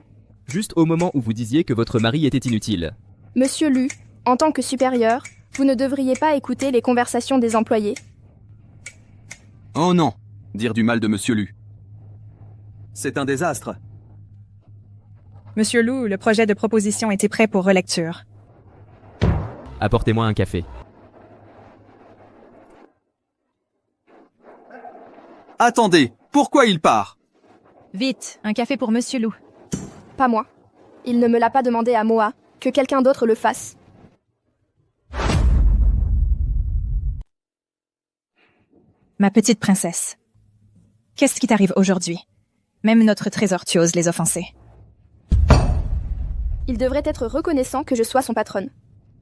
Juste au moment où vous disiez que votre mari était inutile. Monsieur Lu, en tant que supérieur, vous ne devriez pas écouter les conversations des employés. Oh non, dire du mal de Monsieur Lu. C'est un désastre. Monsieur Lu, le projet de proposition était prêt pour relecture. Apportez-moi un café. Attendez, pourquoi il part? Vite, un café pour Monsieur Lu. Pas moi. Il ne me l'a pas demandé à Moa, que quelqu'un d'autre le fasse. Ma petite princesse. Qu'est-ce qui t'arrive aujourd'hui? Même notre trésortuose les offensés. Il devrait être reconnaissant que je sois son patronne.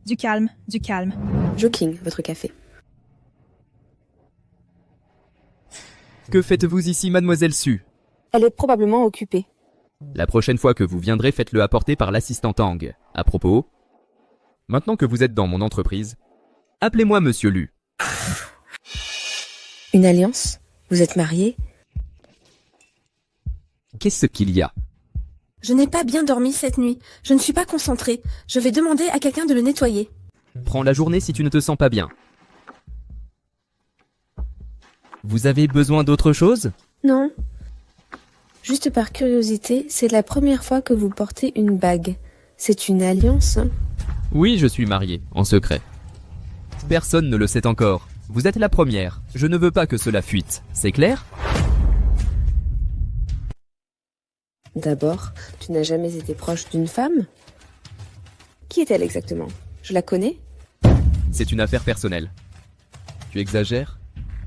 Du calme, du calme. Joking, votre café. Que faites-vous ici, mademoiselle Su? Elle est probablement occupée. La prochaine fois que vous viendrez, faites-le apporter par l'assistant Tang. À propos, maintenant que vous êtes dans mon entreprise, appelez-moi Monsieur Lu. Une alliance? Vous êtes mariés? Qu'est-ce qu'il y a? Je n'ai pas bien dormi cette nuit. Je ne suis pas concentrée. Je vais demander à quelqu'un de le nettoyer. Prends la journée si tu ne te sens pas bien. Vous avez besoin d'autre chose? Non. Juste par curiosité, c'est la première fois que vous portez une bague. C'est une alliance? Oui, je suis marié, en secret. Personne ne le sait encore. Vous êtes la première. Je ne veux pas que cela fuite. C'est clair? D'abord, tu n'as jamais été proche d'une femme? Qui est-elle exactement? Je la connais? C'est une affaire personnelle. Tu exagères?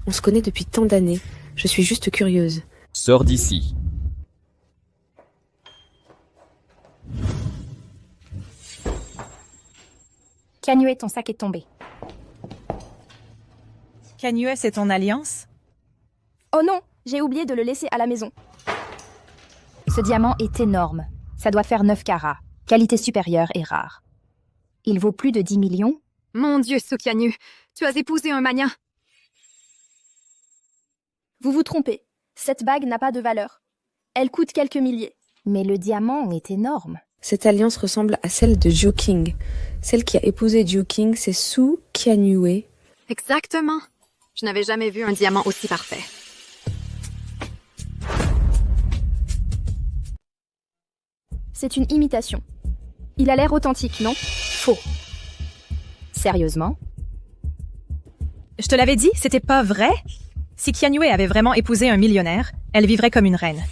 On se connaît depuis tant d'années. Je suis juste curieuse. Sors d'ici. Kanyue, ton sac est tombé. Kanyue, c'est ton alliance? Oh non, j'ai oublié de le laisser à la maison. Ce diamant est énorme. Ça doit faire 9 carats. Qualité supérieure et rare. Il vaut plus de 10 millions? Mon Dieu, Sukyanyu, tu as épousé un mania. Vous vous trompez. Cette bague n'a pas de valeur. Elle coûte quelques milliers. Mais le diamant est énorme. Cette alliance ressemble à celle de Joking. Celle qui a épousé Joking, c'est Su Kanyue. Exactement. Je n'avais jamais vu un diamant aussi parfait. C'est une imitation. Il a l'air authentique, non? Faux. Sérieusement? Je te l'avais dit, c'était pas vrai? Si Kanyue avait vraiment épousé un millionnaire, elle vivrait comme une reine.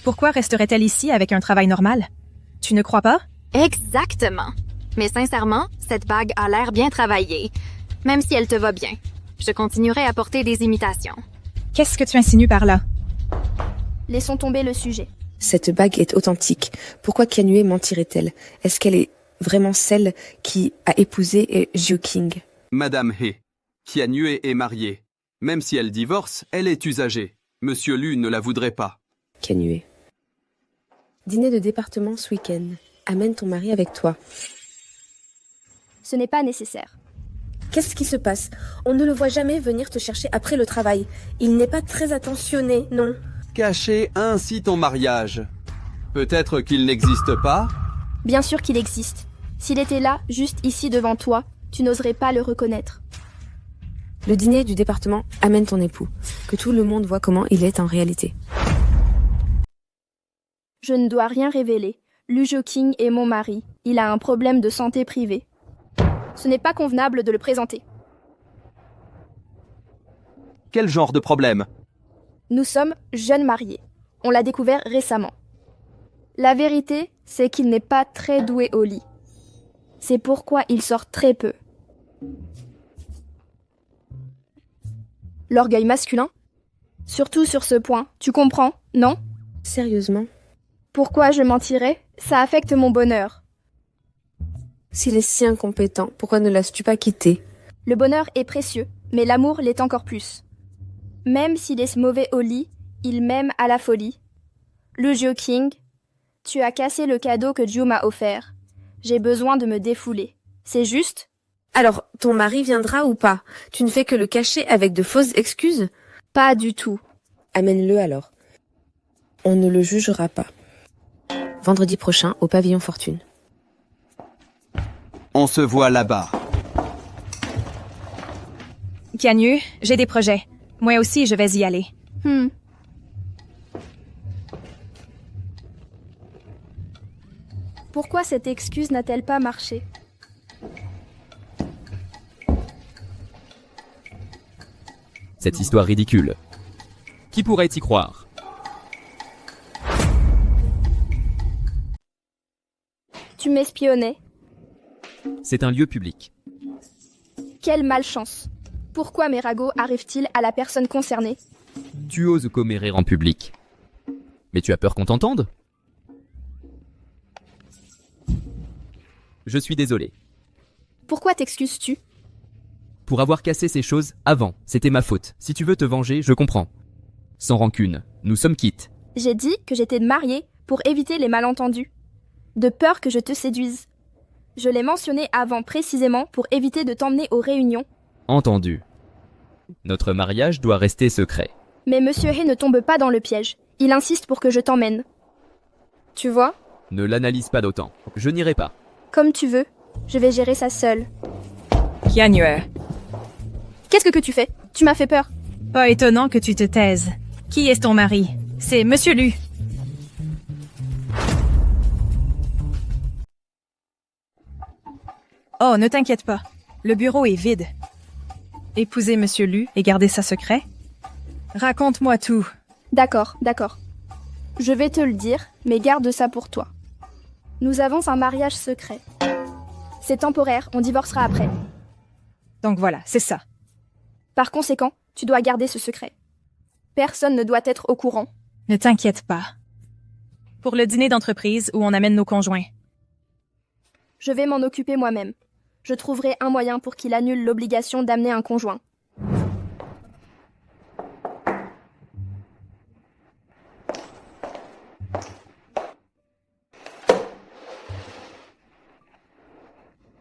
Pourquoi resterait-elle ici avec un travail normal? Tu ne crois pas? Exactement. Mais sincèrement, cette bague a l'air bien travaillée. Même si elle te va bien. Je continuerai à porter des imitations. Qu'est-ce que tu insinues par là? Laissons tomber le sujet. Cette bague est authentique. Pourquoi Kanyue mentirait-elle? Est-ce qu'elle est vraiment celle qui a épousé Joking? Madame He, Kanyue est mariée. Même si elle divorce, elle est usagée. Monsieur Lu ne la voudrait pas. Kanyue. Dîner de département ce week-end. Amène ton mari avec toi. Ce n'est pas nécessaire. Qu'est-ce qui se passe? On ne le voit jamais venir te chercher après le travail. Il n'est pas très attentionné, non? Cacher ainsi ton mariage. Peut-être qu'il n'existe pas? Bien sûr qu'il existe. S'il était là, juste ici devant toi, tu n'oserais pas le reconnaître. Le dîner du département, amène ton époux. Que tout le monde voit comment il est en réalité. Je ne dois rien révéler. Lu Joking est mon mari. Il a un problème de santé privée. Ce n'est pas convenable de le présenter. Quel genre de problème? Nous sommes jeunes mariés. On l'a découvert récemment. La vérité, c'est qu'il n'est pas très doué au lit. C'est pourquoi il sort très peu. L'orgueil masculin? Surtout sur ce point, tu comprends, non? Sérieusement? Pourquoi je mentirais? Ça affecte mon bonheur. S'il est si incompétent, pourquoi ne l'as-tu pas quitté? Le bonheur est précieux, mais l'amour l'est encore plus. Même s'il est mauvais au lit, il m'aime à la folie. Lu King, tu as cassé le cadeau que Dieu m'a offert. J'ai besoin de me défouler. C'est juste? Alors, ton mari viendra ou pas? Tu ne fais que le cacher avec de fausses excuses? Pas du tout. Amène-le alors. On ne le jugera pas. Vendredi prochain, au pavillon Fortune. On se voit là-bas. Kianyu, j'ai des projets. Moi aussi, je vais y aller. Pourquoi cette excuse n'a-t-elle pas marché? Cette histoire ridicule. Qui pourrait y croire? Tu m'espionnais. C'est un lieu public. Quelle malchance. Pourquoi mes ragots arrivent-ils à la personne concernée? Tu oses commérer en public. Mais tu as peur qu'on t'entende? Je suis désolé. Pourquoi t'excuses-tu? Pour avoir cassé ces choses avant, c'était ma faute. Si tu veux te venger, je comprends. Sans rancune, nous sommes quittes. J'ai dit que j'étais mariée pour éviter les malentendus. De peur que je te séduise. Je l'ai mentionné avant précisément pour éviter de t'emmener aux réunions. Entendu. Notre mariage doit rester secret. Mais Monsieur Hay ne tombe pas dans le piège. Il insiste pour que je t'emmène. Tu vois? Ne l'analyse pas d'autant. Je n'irai pas. Comme tu veux. Je vais gérer ça seule. Kianyu. Qu'est-ce que tu fais? Tu m'as fait peur. Pas étonnant que tu te taises. Qui est ton mari? C'est Monsieur Lu. Oh, ne t'inquiète pas. Le bureau est vide. Épouser Monsieur Lu et garder ça secret? Raconte-moi tout. D'accord. Je vais te le dire, mais garde ça pour toi. Nous avons un mariage secret. C'est temporaire, on divorcera après. Donc voilà, c'est ça. Par conséquent, tu dois garder ce secret. Personne ne doit être au courant. Ne t'inquiète pas. Pour le dîner d'entreprise où on amène nos conjoints. Je vais m'en occuper moi-même. Je trouverai un moyen pour qu'il annule l'obligation d'amener un conjoint.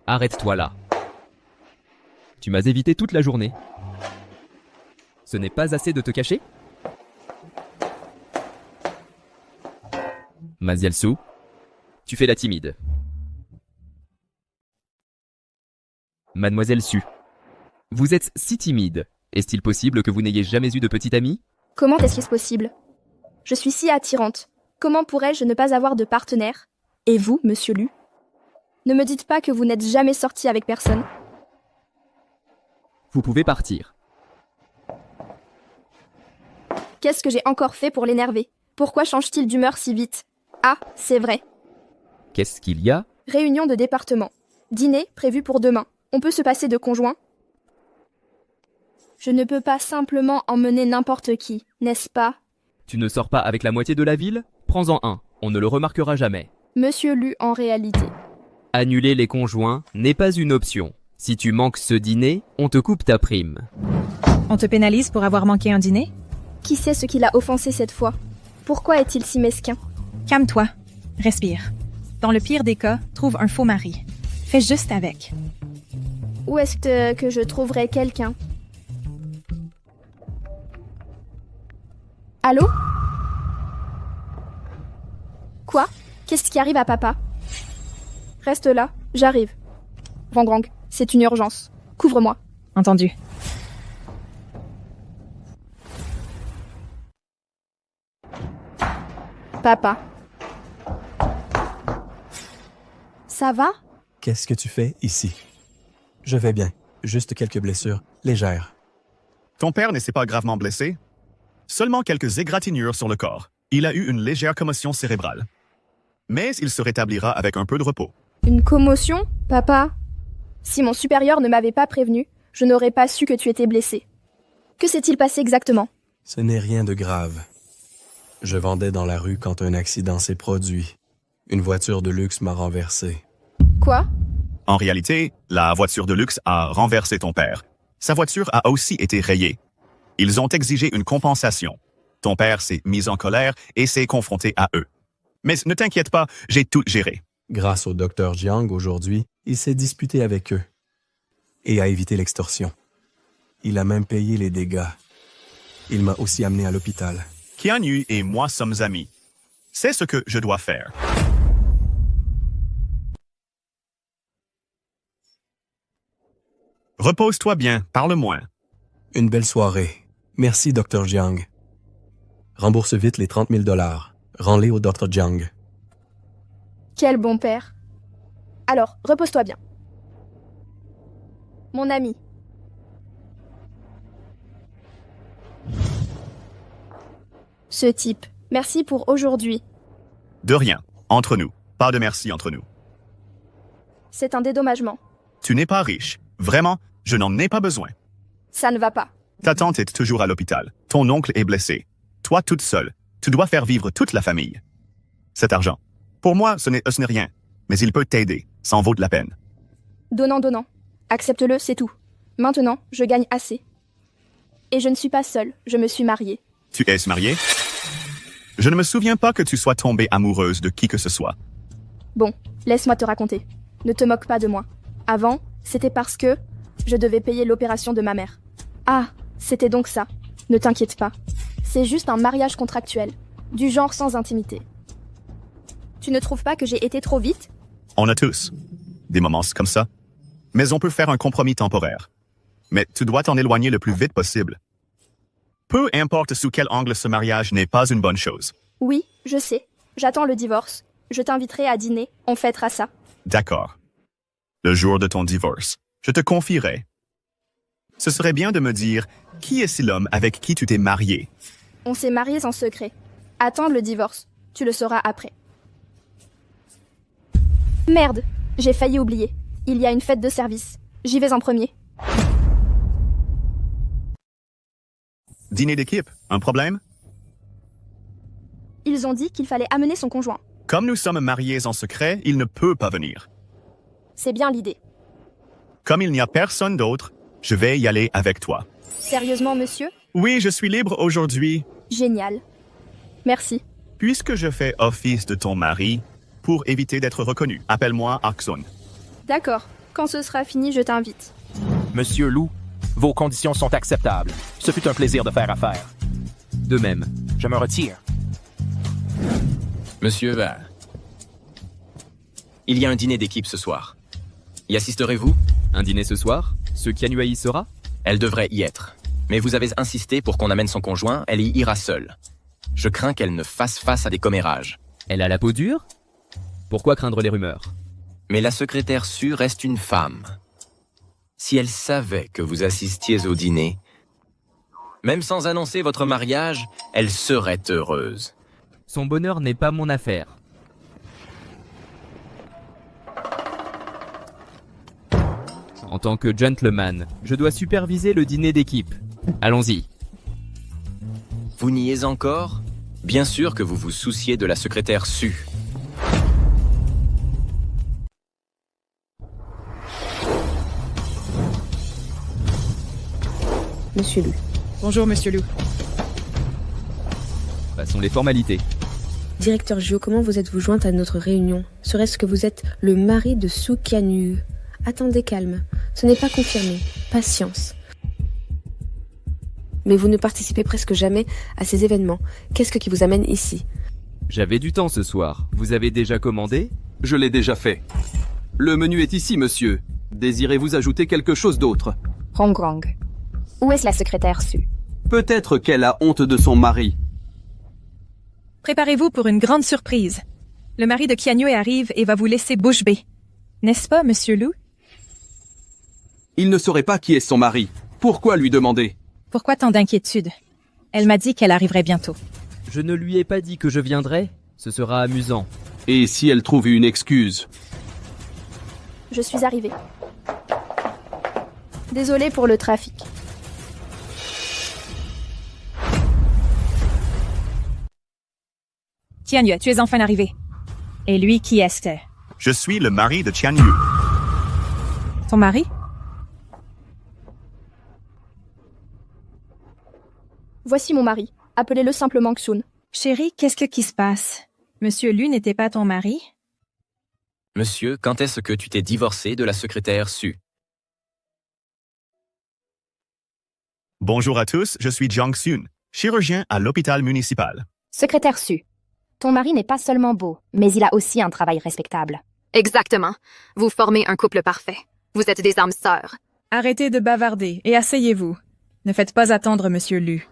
Arrête-toi là. Tu m'as évité toute la journée. Ce n'est pas assez de te cacher? Maziel Su, tu fais la timide. Mademoiselle Su, vous êtes si timide. Est-il possible que vous n'ayez jamais eu de petite amie? Comment est-ce que c'est possible? Je suis si attirante. Comment pourrais-je ne pas avoir de partenaire? Et vous, Monsieur Lu? Ne me dites pas que vous n'êtes jamais sorti avec personne. Vous pouvez partir. Qu'est-ce que j'ai encore fait pour l'énerver? Pourquoi change-t-il d'humeur si vite? Ah, c'est vrai. Qu'est-ce qu'il y a? Réunion de département. Dîner prévu pour demain. On peut se passer de conjoint? Je ne peux pas simplement emmener n'importe qui, n'est-ce pas? Tu ne sors pas avec la moitié de la ville? Prends-en un, on ne le remarquera jamais. Monsieur Lu, en réalité. Annuler les conjoints n'est pas une option. Si tu manques ce dîner, on te coupe ta prime. On te pénalise pour avoir manqué un dîner? Qui sait ce qui l'a offensé cette fois? Pourquoi est-il si mesquin? Calme-toi. Respire. Dans le pire des cas, trouve un faux mari. Fais juste avec. Où est-ce que je trouverai quelqu'un? Allô? Quoi? Qu'est-ce qui arrive à papa? Reste là, j'arrive. Vangrang, c'est une urgence. Couvre-moi. Entendu. Papa. Ça va? Qu'est-ce que tu fais ici? Je vais bien. Juste quelques blessures légères. Ton père ne s'est pas gravement blessé? Seulement quelques égratignures sur le corps. Il a eu une légère commotion cérébrale. Mais il se rétablira avec un peu de repos. Une commotion, papa? Si mon supérieur ne m'avait pas prévenu, je n'aurais pas su que tu étais blessé. Que s'est-il passé exactement? Ce n'est rien de grave. Je vendais dans la rue quand un accident s'est produit. Une voiture de luxe m'a renversé. Quoi? En réalité, la voiture de luxe a renversé ton père. Sa voiture a aussi été rayée. Ils ont exigé une compensation. Ton père s'est mis en colère et s'est confronté à eux. Mais ne t'inquiète pas, j'ai tout géré. Grâce au Dr. Jiang aujourd'hui, il s'est disputé avec eux et a évité l'extorsion. Il a même payé les dégâts. Il m'a aussi amené à l'hôpital. Qian Yu et moi sommes amis. C'est ce que je dois faire. Repose-toi bien, parle moins. Une belle soirée. Merci, Dr. Jiang. Rembourse vite les 30 000 $. Rends-les au Dr. Jiang. Quel bon père. Alors, repose-toi bien. Mon ami. Ce type. Merci pour aujourd'hui. De rien. Entre nous. Pas de merci entre nous. C'est un dédommagement. Tu n'es pas riche. Vraiment, je n'en ai pas besoin. Ça ne va pas. Ta tante est toujours à l'hôpital. Ton oncle est blessé. Toi toute seule. Tu dois faire vivre toute la famille. Cet argent. Pour moi, ce n'est rien. Mais il peut t'aider. Ça en vaut de la peine. Donnant. Accepte-le, c'est tout. Maintenant, je gagne assez. Et je ne suis pas seule. Je me suis mariée. Tu es mariée? Je ne me souviens pas que tu sois tombée amoureuse de qui que ce soit. Bon, laisse-moi te raconter. Ne te moque pas de moi. Avant, c'était parce que je devais payer l'opération de ma mère. Ah, c'était donc ça. Ne t'inquiète pas. C'est juste un mariage contractuel, du genre sans intimité. Tu ne trouves pas que j'ai été trop vite? On a tous des moments comme ça. Mais on peut faire un compromis temporaire. Mais tu dois t'en éloigner le plus vite possible. Peu importe sous quel angle ce mariage n'est pas une bonne chose. Oui, je sais. J'attends le divorce. Je t'inviterai à dîner. On fêtera ça. D'accord. Le jour de ton divorce, je te confierai. Ce serait bien de me dire qui est l'homme avec qui tu t'es marié. On s'est mariés en secret. Attends le divorce. Tu le sauras après. Merde, j'ai failli oublier. Il y a une fête de service. J'y vais en premier. Dîner d'équipe, un problème? Ils ont dit qu'il fallait amener son conjoint. Comme nous sommes mariés en secret, il ne peut pas venir. C'est bien l'idée. Comme il n'y a personne d'autre, je vais y aller avec toi. Sérieusement, monsieur? Oui, je suis libre aujourd'hui. Génial. Merci. Puisque je fais office de ton mari, pour éviter d'être reconnu, appelle-moi Aksun. D'accord. Quand ce sera fini, je t'invite. Monsieur Lou, vos conditions sont acceptables. Ce fut un plaisir de faire affaire. De même. Je me retire. Monsieur Val, il y a un dîner d'équipe ce soir. Y assisterez-vous? Un dîner ce soir? Ce Qian Yu y sera? Elle devrait y être. Mais vous avez insisté pour qu'on amène son conjoint, elle y ira seule. Je crains qu'elle ne fasse face à des commérages. Elle a la peau dure? Pourquoi craindre les rumeurs? Mais la secrétaire Su reste une femme. Si elle savait que vous assistiez au dîner, même sans annoncer votre mariage, elle serait heureuse. Son bonheur n'est pas mon affaire. En tant que gentleman, je dois superviser le dîner d'équipe. Allons-y. Vous niez encore? Bien sûr que vous vous souciez de la secrétaire Su. Monsieur Liu. Bonjour, Monsieur Liu. Passons les formalités. Directeur Jio, comment vous êtes-vous jointe à notre réunion? Serait-ce que vous êtes le mari de Su Qian Yu? Attendez, calme. Ce n'est pas confirmé. Patience. Mais vous ne participez presque jamais à ces événements. Qu'est-ce qui vous amène ici? J'avais du temps ce soir. Vous avez déjà commandé? Je l'ai déjà fait. Le menu est ici, monsieur. Désirez-vous ajouter quelque chose d'autre? Rongrong. Où est-ce la secrétaire Su? Peut-être qu'elle a honte de son mari. Préparez-vous pour une grande surprise. Le mari de Qian Yu arrive et va vous laisser bouche bée. N'est-ce pas, Monsieur Liu? Il ne saurait pas qui est son mari. Pourquoi lui demander? Pourquoi tant d'inquiétude? Elle m'a dit qu'elle arriverait bientôt. Je ne lui ai pas dit que je viendrais. Ce sera amusant. Et si elle trouve une excuse? Je suis arrivée. Désolée pour le trafic. Qian Yu, tu es enfin arrivé. Et lui, qui est-ce? Je suis le mari de Qian Yu. Ton mari? Voici mon mari. Appelez-le simplement Xun. Chérie, qu'est-ce qui se passe? Monsieur Lu n'était pas ton mari? Monsieur, quand est-ce que tu t'es divorcé de la secrétaire Su? Bonjour à tous, je suis Jiang Xun, chirurgien à l'hôpital municipal. Secrétaire Su, ton mari n'est pas seulement beau, mais il a aussi un travail respectable. Exactement. Vous formez un couple parfait. Vous êtes des âmes sœurs. Arrêtez de bavarder et asseyez-vous. Ne faites pas attendre Monsieur Lu.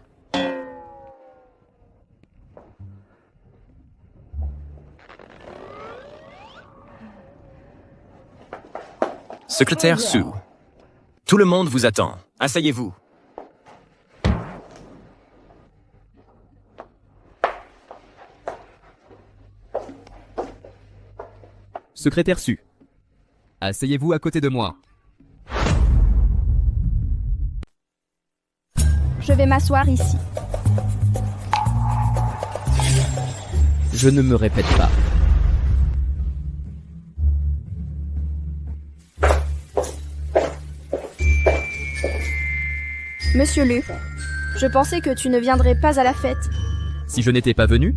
Secrétaire Su, tout le monde vous attend. Asseyez-vous. Secrétaire Su, asseyez-vous à côté de moi. Je vais m'asseoir ici. Je ne me répète pas. Monsieur Lu, je pensais que tu ne viendrais pas à la fête. Si je n'étais pas venu,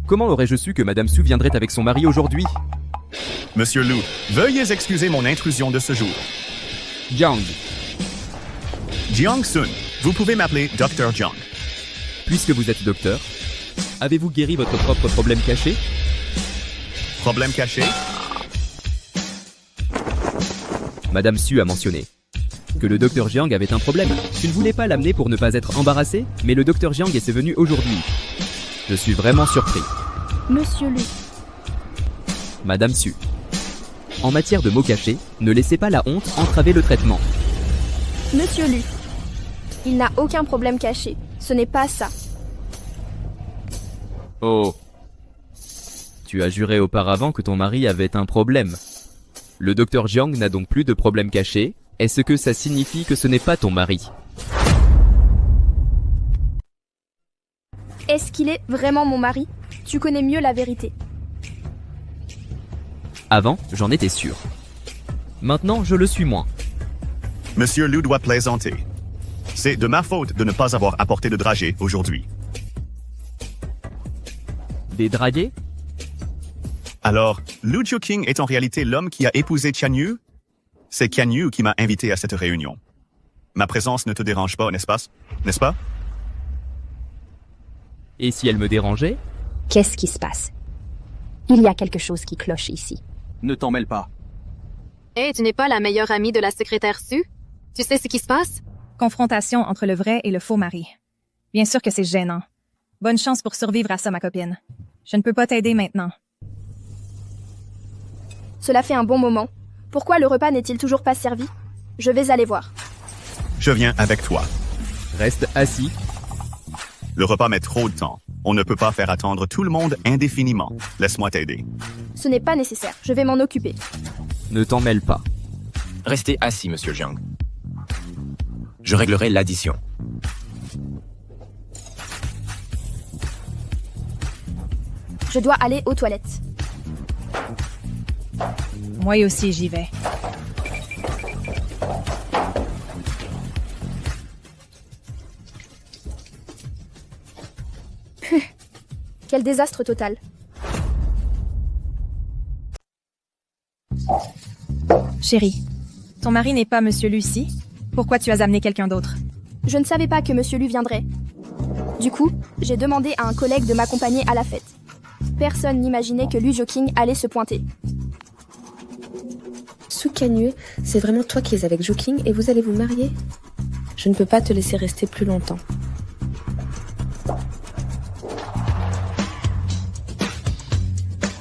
comment aurais-je su que Madame Su viendrait avec son mari aujourd'hui? Monsieur Lu, veuillez excuser mon intrusion de ce jour. Jiang. Jiang Sun, vous pouvez m'appeler Dr. Jiang. Puisque vous êtes docteur, avez-vous guéri votre propre problème caché? Problème caché? Madame Su a mentionné que le docteur Jiang avait un problème. Tu ne voulais pas l'amener pour ne pas être embarrassé, mais le docteur Jiang est venu aujourd'hui. Je suis vraiment surpris. Monsieur Lu. Madame Su. En matière de mots cachés, ne laissez pas la honte entraver le traitement. Monsieur Lu. Il n'a aucun problème caché. Ce n'est pas ça. Oh. Tu as juré auparavant que ton mari avait un problème. Le docteur Jiang n'a donc plus de problème caché. Est-ce que ça signifie que ce n'est pas ton mari? Est-ce qu'il est vraiment mon mari? Tu connais mieux la vérité. Avant, j'en étais sûr. Maintenant, je le suis moins. Monsieur Lu doit plaisanter. C'est de ma faute de ne pas avoir apporté de dragées aujourd'hui. Des dragués? Alors, Lu Juking est en réalité l'homme qui a épousé Tian Yu? C'est Tian Yu qui m'a invité à cette réunion. Ma présence ne te dérange pas, n'est-ce pas? N'est-ce pas? Et si elle me dérangeait? Qu'est-ce qui se passe? Il y a quelque chose qui cloche ici. Ne t'en mêle pas. Hé, tu n'es pas la meilleure amie de la secrétaire Su? Tu sais ce qui se passe? Confrontation entre le vrai et le faux mari. Bien sûr que c'est gênant. Bonne chance pour survivre à ça, ma copine. Je ne peux pas t'aider maintenant. Cela fait un bon moment. Pourquoi le repas n'est-il toujours pas servi? Je vais aller voir. Je viens avec toi. Reste assis. Le repas met trop de temps. On ne peut pas faire attendre tout le monde indéfiniment. Laisse-moi t'aider. Ce n'est pas nécessaire. Je vais m'en occuper. Ne t'en mêle pas. Restez assis, Monsieur Jiang. Je réglerai l'addition. Je dois aller aux toilettes. Moi aussi, j'y vais. Quel désastre total. Chérie, ton mari n'est pas Monsieur Lucie? Pourquoi tu as amené quelqu'un d'autre? Je ne savais pas que Monsieur Lu viendrait. Du coup, j'ai demandé à un collègue de m'accompagner à la fête. Personne n'imaginait que Lu Juking allait se pointer. Su Kanyue, c'est vraiment toi qui es avec Juking et vous allez vous marier? Je ne peux pas te laisser rester plus longtemps.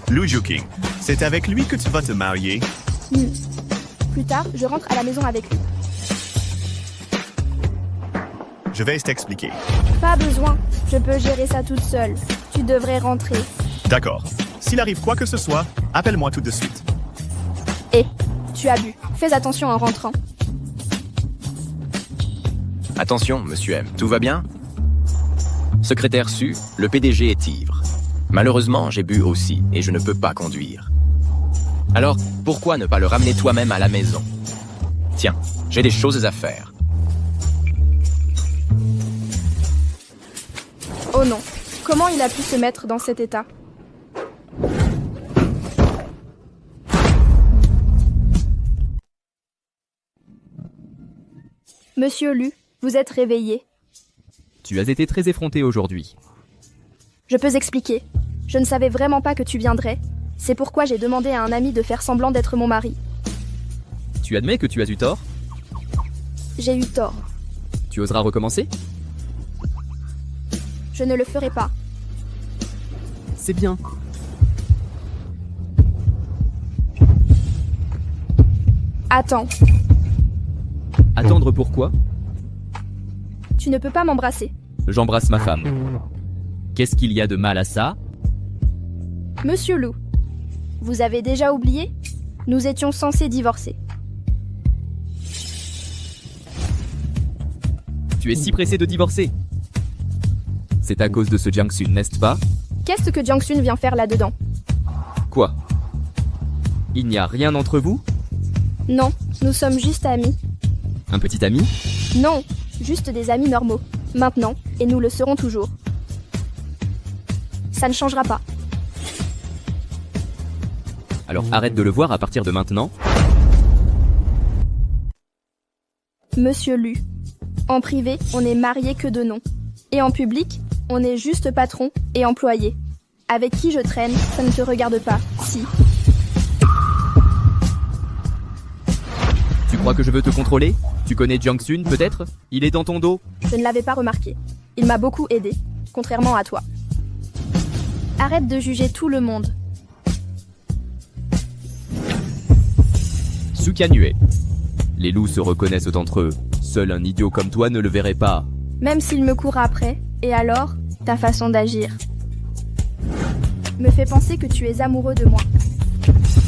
Lu Juking, c'est avec lui que tu vas te marier? Plus tard, je rentre à la maison avec lui. Je vais t'expliquer. Pas besoin. Je peux gérer ça toute seule. Tu devrais rentrer. D'accord. S'il arrive quoi que ce soit, appelle-moi tout de suite. Hé, tu as bu. Fais attention en rentrant. Attention, Monsieur M, tout va bien? Secrétaire Su, le PDG est ivre. Malheureusement, j'ai bu aussi et je ne peux pas conduire. Alors, pourquoi ne pas le ramener toi-même à la maison? Tiens, j'ai des choses à faire. Oh non, comment il a pu se mettre dans cet état? Monsieur Lu, vous êtes réveillé. Tu as été très effronté aujourd'hui. Je peux expliquer. Je ne savais vraiment pas que tu viendrais. C'est pourquoi j'ai demandé à un ami de faire semblant d'être mon mari. Tu admets que tu as eu tort? J'ai eu tort. Tu oseras recommencer? Je ne le ferai pas. C'est bien. Attends. Attendre pourquoi? Tu ne peux pas m'embrasser. J'embrasse ma femme. Qu'est-ce qu'il y a de mal à ça? Monsieur Lu, vous avez déjà oublié? Nous étions censés divorcer. Tu es si pressé de divorcer? C'est à cause de ce Jiangsun, n'est-ce pas? Qu'est-ce que Jiangsun vient faire là-dedans? Quoi? Il n'y a rien entre vous? Non, nous sommes juste amis. Un petit ami? Non, juste des amis normaux. Maintenant, et nous le serons toujours. Ça ne changera pas. Alors arrête de le voir à partir de maintenant. Monsieur Lu, en privé, on n'est marié que de nom. Et en public, on est juste patron et employé. Avec qui je traîne, ça ne te regarde pas, si. Tu crois que je veux te contrôler? Tu connais Jiangsun, peut-être? Il est dans ton dos? Je ne l'avais pas remarqué. Il m'a beaucoup aidé, contrairement à toi. Arrête de juger tout le monde. Sukanue. Les loups se reconnaissent entre eux. Seul un idiot comme toi ne le verrait pas. Même s'il me court après, et alors, ta façon d'agir me fait penser que tu es amoureux de moi.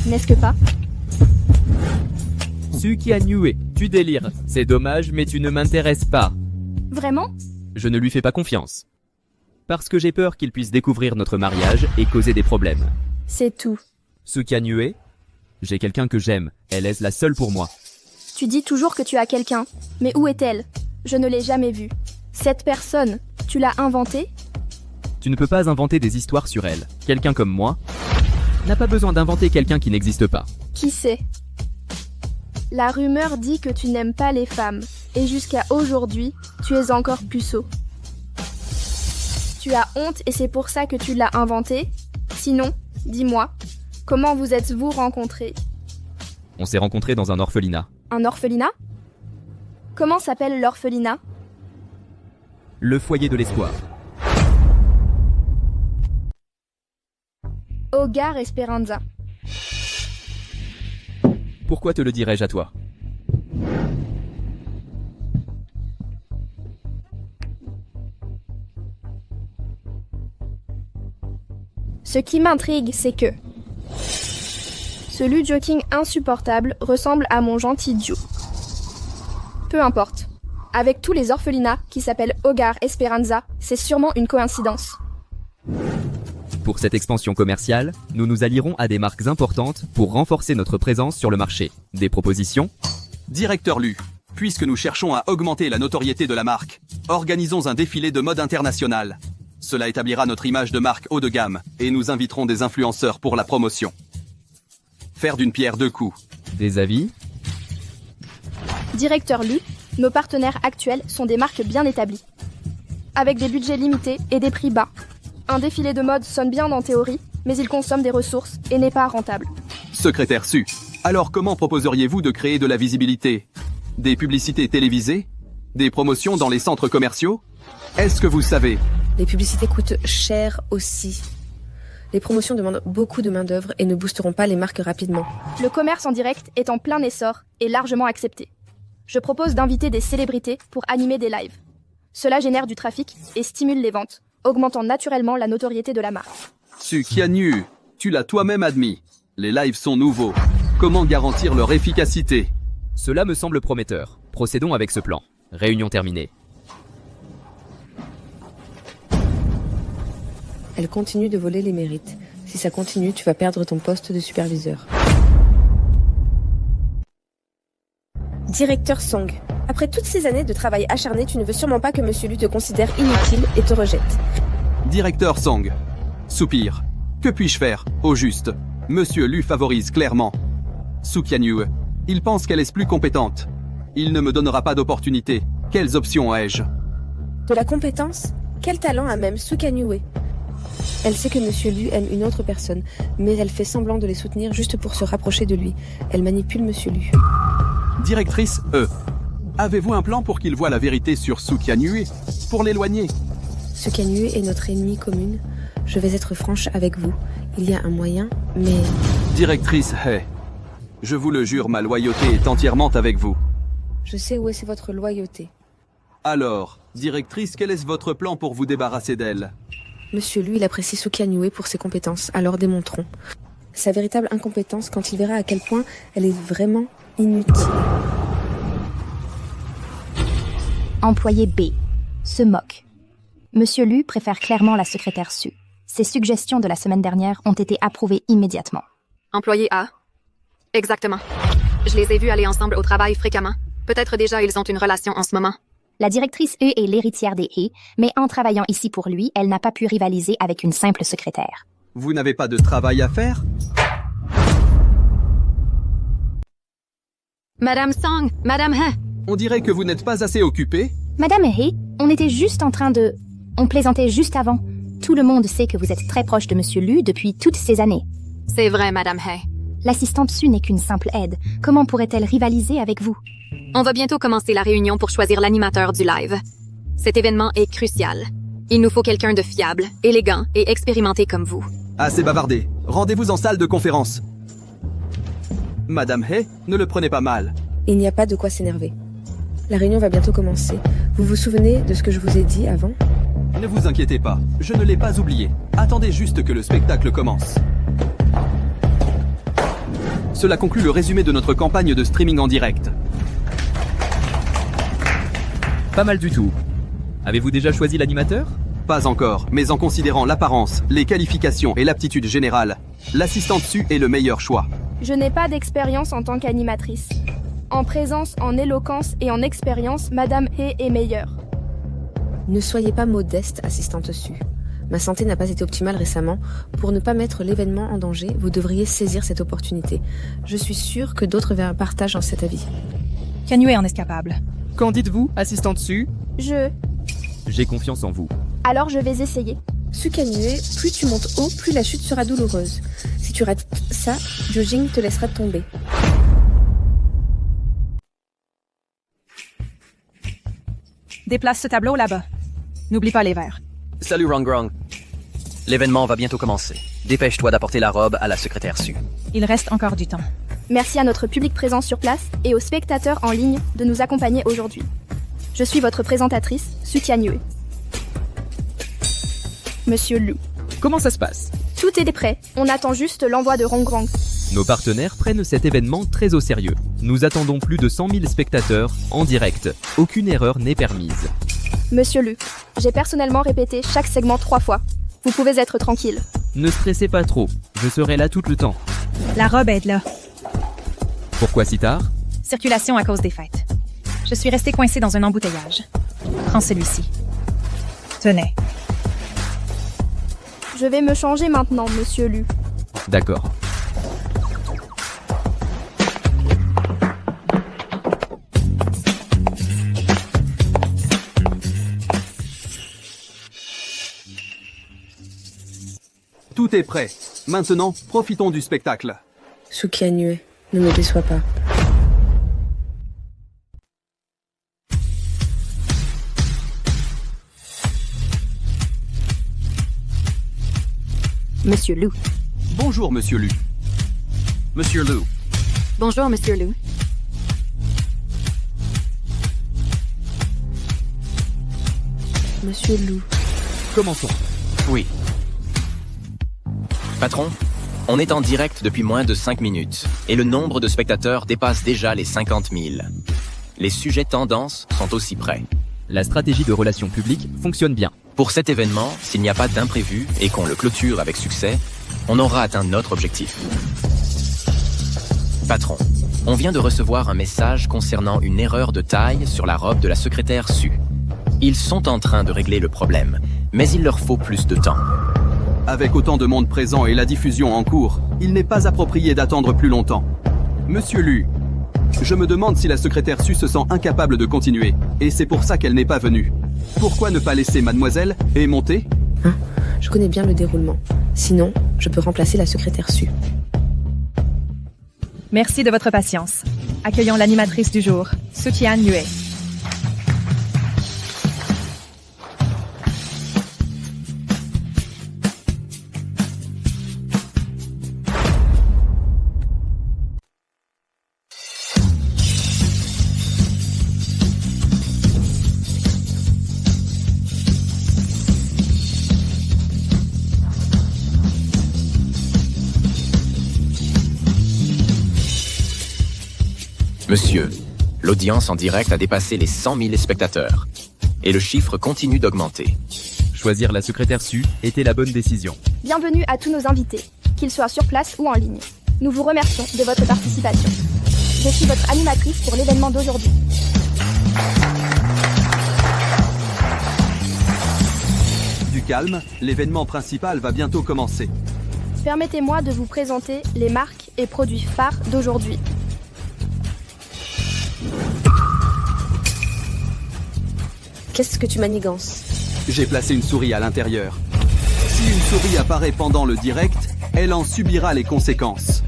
N'est-ce que pas? Sukanue, tu délires. C'est dommage, mais tu ne m'intéresses pas. Vraiment? Je ne lui fais pas confiance. Parce que j'ai peur qu'il puisse découvrir notre mariage et causer des problèmes. C'est tout. Sukanue, j'ai quelqu'un que j'aime. Elle est la seule pour moi. Tu dis toujours que tu as quelqu'un. Mais où est-elle? Je ne l'ai jamais vue. Cette personne, tu l'as inventée? Tu ne peux pas inventer des histoires sur elle. Quelqu'un comme moi n'a pas besoin d'inventer quelqu'un qui n'existe pas. Qui sait? La rumeur dit que tu n'aimes pas les femmes. Et jusqu'à aujourd'hui, tu es encore puceau. Tu as honte et c'est pour ça que tu l'as inventé? Sinon, dis-moi, comment vous êtes-vous rencontrés? On s'est rencontrés dans un orphelinat. Un orphelinat? Comment s'appelle l'orphelinat? Le foyer de l'espoir. Hogar Esperanza. Pourquoi te le dirais-je à toi? Ce qui m'intrigue, c'est que ce Lu Joking insupportable ressemble à mon gentil Jiu. Peu importe. Avec tous les orphelinats qui s'appellent Hogar Esperanza, c'est sûrement une coïncidence. Pour cette expansion commerciale, nous nous allierons à des marques importantes pour renforcer notre présence sur le marché. Des propositions? Directeur Lu, puisque nous cherchons à augmenter la notoriété de la marque, organisons un défilé de mode international. Cela établira notre image de marque haut de gamme et nous inviterons des influenceurs pour la promotion. Faire d'une pierre deux coups. Des avis? Directeur Lu, nos partenaires actuels sont des marques bien établies. Avec des budgets limités et des prix bas. Un défilé de mode sonne bien en théorie, mais il consomme des ressources et n'est pas rentable. Secrétaire Su, alors comment proposeriez-vous de créer de la visibilité? Des publicités télévisées? Des promotions dans les centres commerciaux? Est-ce que vous savez? Les publicités coûtent cher aussi. Les promotions demandent beaucoup de main-d'œuvre et ne boosteront pas les marques rapidement. Le commerce en direct est en plein essor et largement accepté. Je propose d'inviter des célébrités pour animer des lives. Cela génère du trafic et stimule les ventes, augmentant naturellement la notoriété de la marque. Sukanue, tu l'as toi-même admis. Les lives sont nouveaux. Comment garantir leur efficacité? Cela me semble prometteur. Procédons avec ce plan. Réunion terminée. Elle continue de voler les mérites. Si ça continue, tu vas perdre ton poste de superviseur. Directeur Song, après toutes ces années de travail acharné, tu ne veux sûrement pas que Monsieur Lu te considère inutile et te rejette. Directeur Song. Soupir. Que puis-je faire, au juste? Monsieur Lu favorise clairement Soo Kyan-yu. Il pense qu'elle est plus compétente. Il ne me donnera pas d'opportunité. Quelles options ai-je? De la compétence? Quel talent a même Soo Kyan-yu? Elle sait que Monsieur Lu aime une autre personne, mais elle fait semblant de les soutenir juste pour se rapprocher de lui. Elle manipule Monsieur Lu. Directrice E. Avez-vous un plan pour qu'il voie la vérité sur Soo Kyan-yu pour l'éloigner? Soo Kyan-yu est notre ennemie commune. Je vais être franche avec vous. Il y a un moyen, mais... Directrice He. Je vous le jure, ma loyauté est entièrement avec vous. Je sais où est votre loyauté. Alors, directrice, quel est votre plan pour vous débarrasser d'elle? Monsieur Lu, il apprécie Soo Kyan-yu pour ses compétences, alors démontrons. Sa véritable incompétence quand il verra à quel point elle est vraiment inutile. Employé B. Se moque. Monsieur Lu préfère clairement la secrétaire Su. Ses suggestions de la semaine dernière ont été approuvées immédiatement. Employé A. Exactement. Je les ai vus aller ensemble au travail fréquemment. Peut-être déjà ils ont une relation en ce moment. La directrice E est l'héritière des He, mais en travaillant ici pour lui, elle n'a pas pu rivaliser avec une simple secrétaire. Vous n'avez pas de travail à faire? Madame Song, Madame He. On dirait que vous n'êtes pas assez occupée. Madame He, on était juste en train de... On plaisantait juste avant. Tout le monde sait que vous êtes très proche de Monsieur Lu depuis toutes ces années. C'est vrai, Madame He. L'assistante Su n'est qu'une simple aide. Comment pourrait-elle rivaliser avec vous? On va bientôt commencer la réunion pour choisir l'animateur du live. Cet événement est crucial. Il nous faut quelqu'un de fiable, élégant et expérimenté comme vous. Assez bavardé. Rendez-vous en salle de conférence. Madame He, ne le prenez pas mal. Il n'y a pas de quoi s'énerver. La réunion va bientôt commencer. Vous vous souvenez de ce que je vous ai dit avant? Ne vous inquiétez pas, je ne l'ai pas oublié. Attendez juste que le spectacle commence. Cela conclut le résumé de notre campagne de streaming en direct. Pas mal du tout. Avez-vous déjà choisi l'animateur? Pas encore, mais en considérant l'apparence, les qualifications et l'aptitude générale, l'assistante Su est le meilleur choix. Je n'ai pas d'expérience en tant qu'animatrice. En présence, en éloquence et en expérience, Madame He est meilleure. Ne soyez pas modeste, assistante Su. Ma santé n'a pas été optimale récemment. Pour ne pas mettre l'événement en danger, vous devriez saisir cette opportunité. Je suis sûre que d'autres partagent en cet avis. Kyan-yu est en escapable. Qu'en dites-vous, assistante Su? J'ai confiance en vous. Alors je vais essayer. Soo Kyan-yu, plus tu montes haut, plus la chute sera douloureuse. Si tu rates ça, Jo-jing te laissera tomber. Déplace ce tableau là-bas. N'oublie pas les verres. Salut Rongrong. L'événement va bientôt commencer. Dépêche-toi d'apporter la robe à la secrétaire Su. Il reste encore du temps. Merci à notre public présent sur place et aux spectateurs en ligne de nous accompagner aujourd'hui. Je suis votre présentatrice, Soo Kyan-yu. Monsieur Lu. Comment ça se passe? Tout est prêt. On attend juste l'envoi de Rongrong. Nos partenaires prennent cet événement très au sérieux. Nous attendons plus de 100 000 spectateurs en direct. Aucune erreur n'est permise. Monsieur Lu, j'ai personnellement répété chaque segment 3 fois. Vous pouvez être tranquille. Ne stressez pas trop, je serai là tout le temps. La robe est là. Pourquoi si tard? Circulation à cause des fêtes. Je suis restée coincée dans un embouteillage. Prends celui-ci. Tenez. Je vais me changer maintenant, Monsieur Lu. D'accord. Tout est prêt. Maintenant, profitons du spectacle. Soo Kyan-yu, ne me déçois pas. Monsieur Lu. Bonjour, Monsieur Lu. Monsieur Lu. Bonjour, Monsieur Lu. Monsieur Lu. Commençons. Oui. Patron, on est en direct depuis moins de 5 minutes et le nombre de spectateurs dépasse déjà les 50 000. Les sujets tendances sont aussi prêts. La stratégie de relations publiques fonctionne bien. Pour cet événement, s'il n'y a pas d'imprévu et qu'on le clôture avec succès, on aura atteint notre objectif. Patron, on vient de recevoir un message concernant une erreur de taille sur la robe de la secrétaire Su. Ils sont en train de régler le problème, mais il leur faut plus de temps. Avec autant de monde présent et la diffusion en cours, il n'est pas approprié d'attendre plus longtemps. Monsieur Lu, je me demande si la secrétaire Su se sent incapable de continuer, et c'est pour ça qu'elle n'est pas venue. Pourquoi ne pas laisser mademoiselle et monter? Je connais bien le déroulement. Sinon, je peux remplacer la secrétaire Su. Merci de votre patience. Accueillons l'animatrice du jour, Soo-Tian Yue. Monsieur, l'audience en direct a dépassé les 100 000 spectateurs. Et le chiffre continue d'augmenter. Choisir la secrétaire Su était la bonne décision. Bienvenue à tous nos invités, qu'ils soient sur place ou en ligne. Nous vous remercions de votre participation. Je suis votre animatrice pour l'événement d'aujourd'hui. Du calme, l'événement principal va bientôt commencer. Permettez-moi de vous présenter les marques et produits phares d'aujourd'hui. Qu'est-ce que tu manigances? J'ai placé une souris à l'intérieur. Si une souris apparaît pendant le direct, elle en subira les conséquences.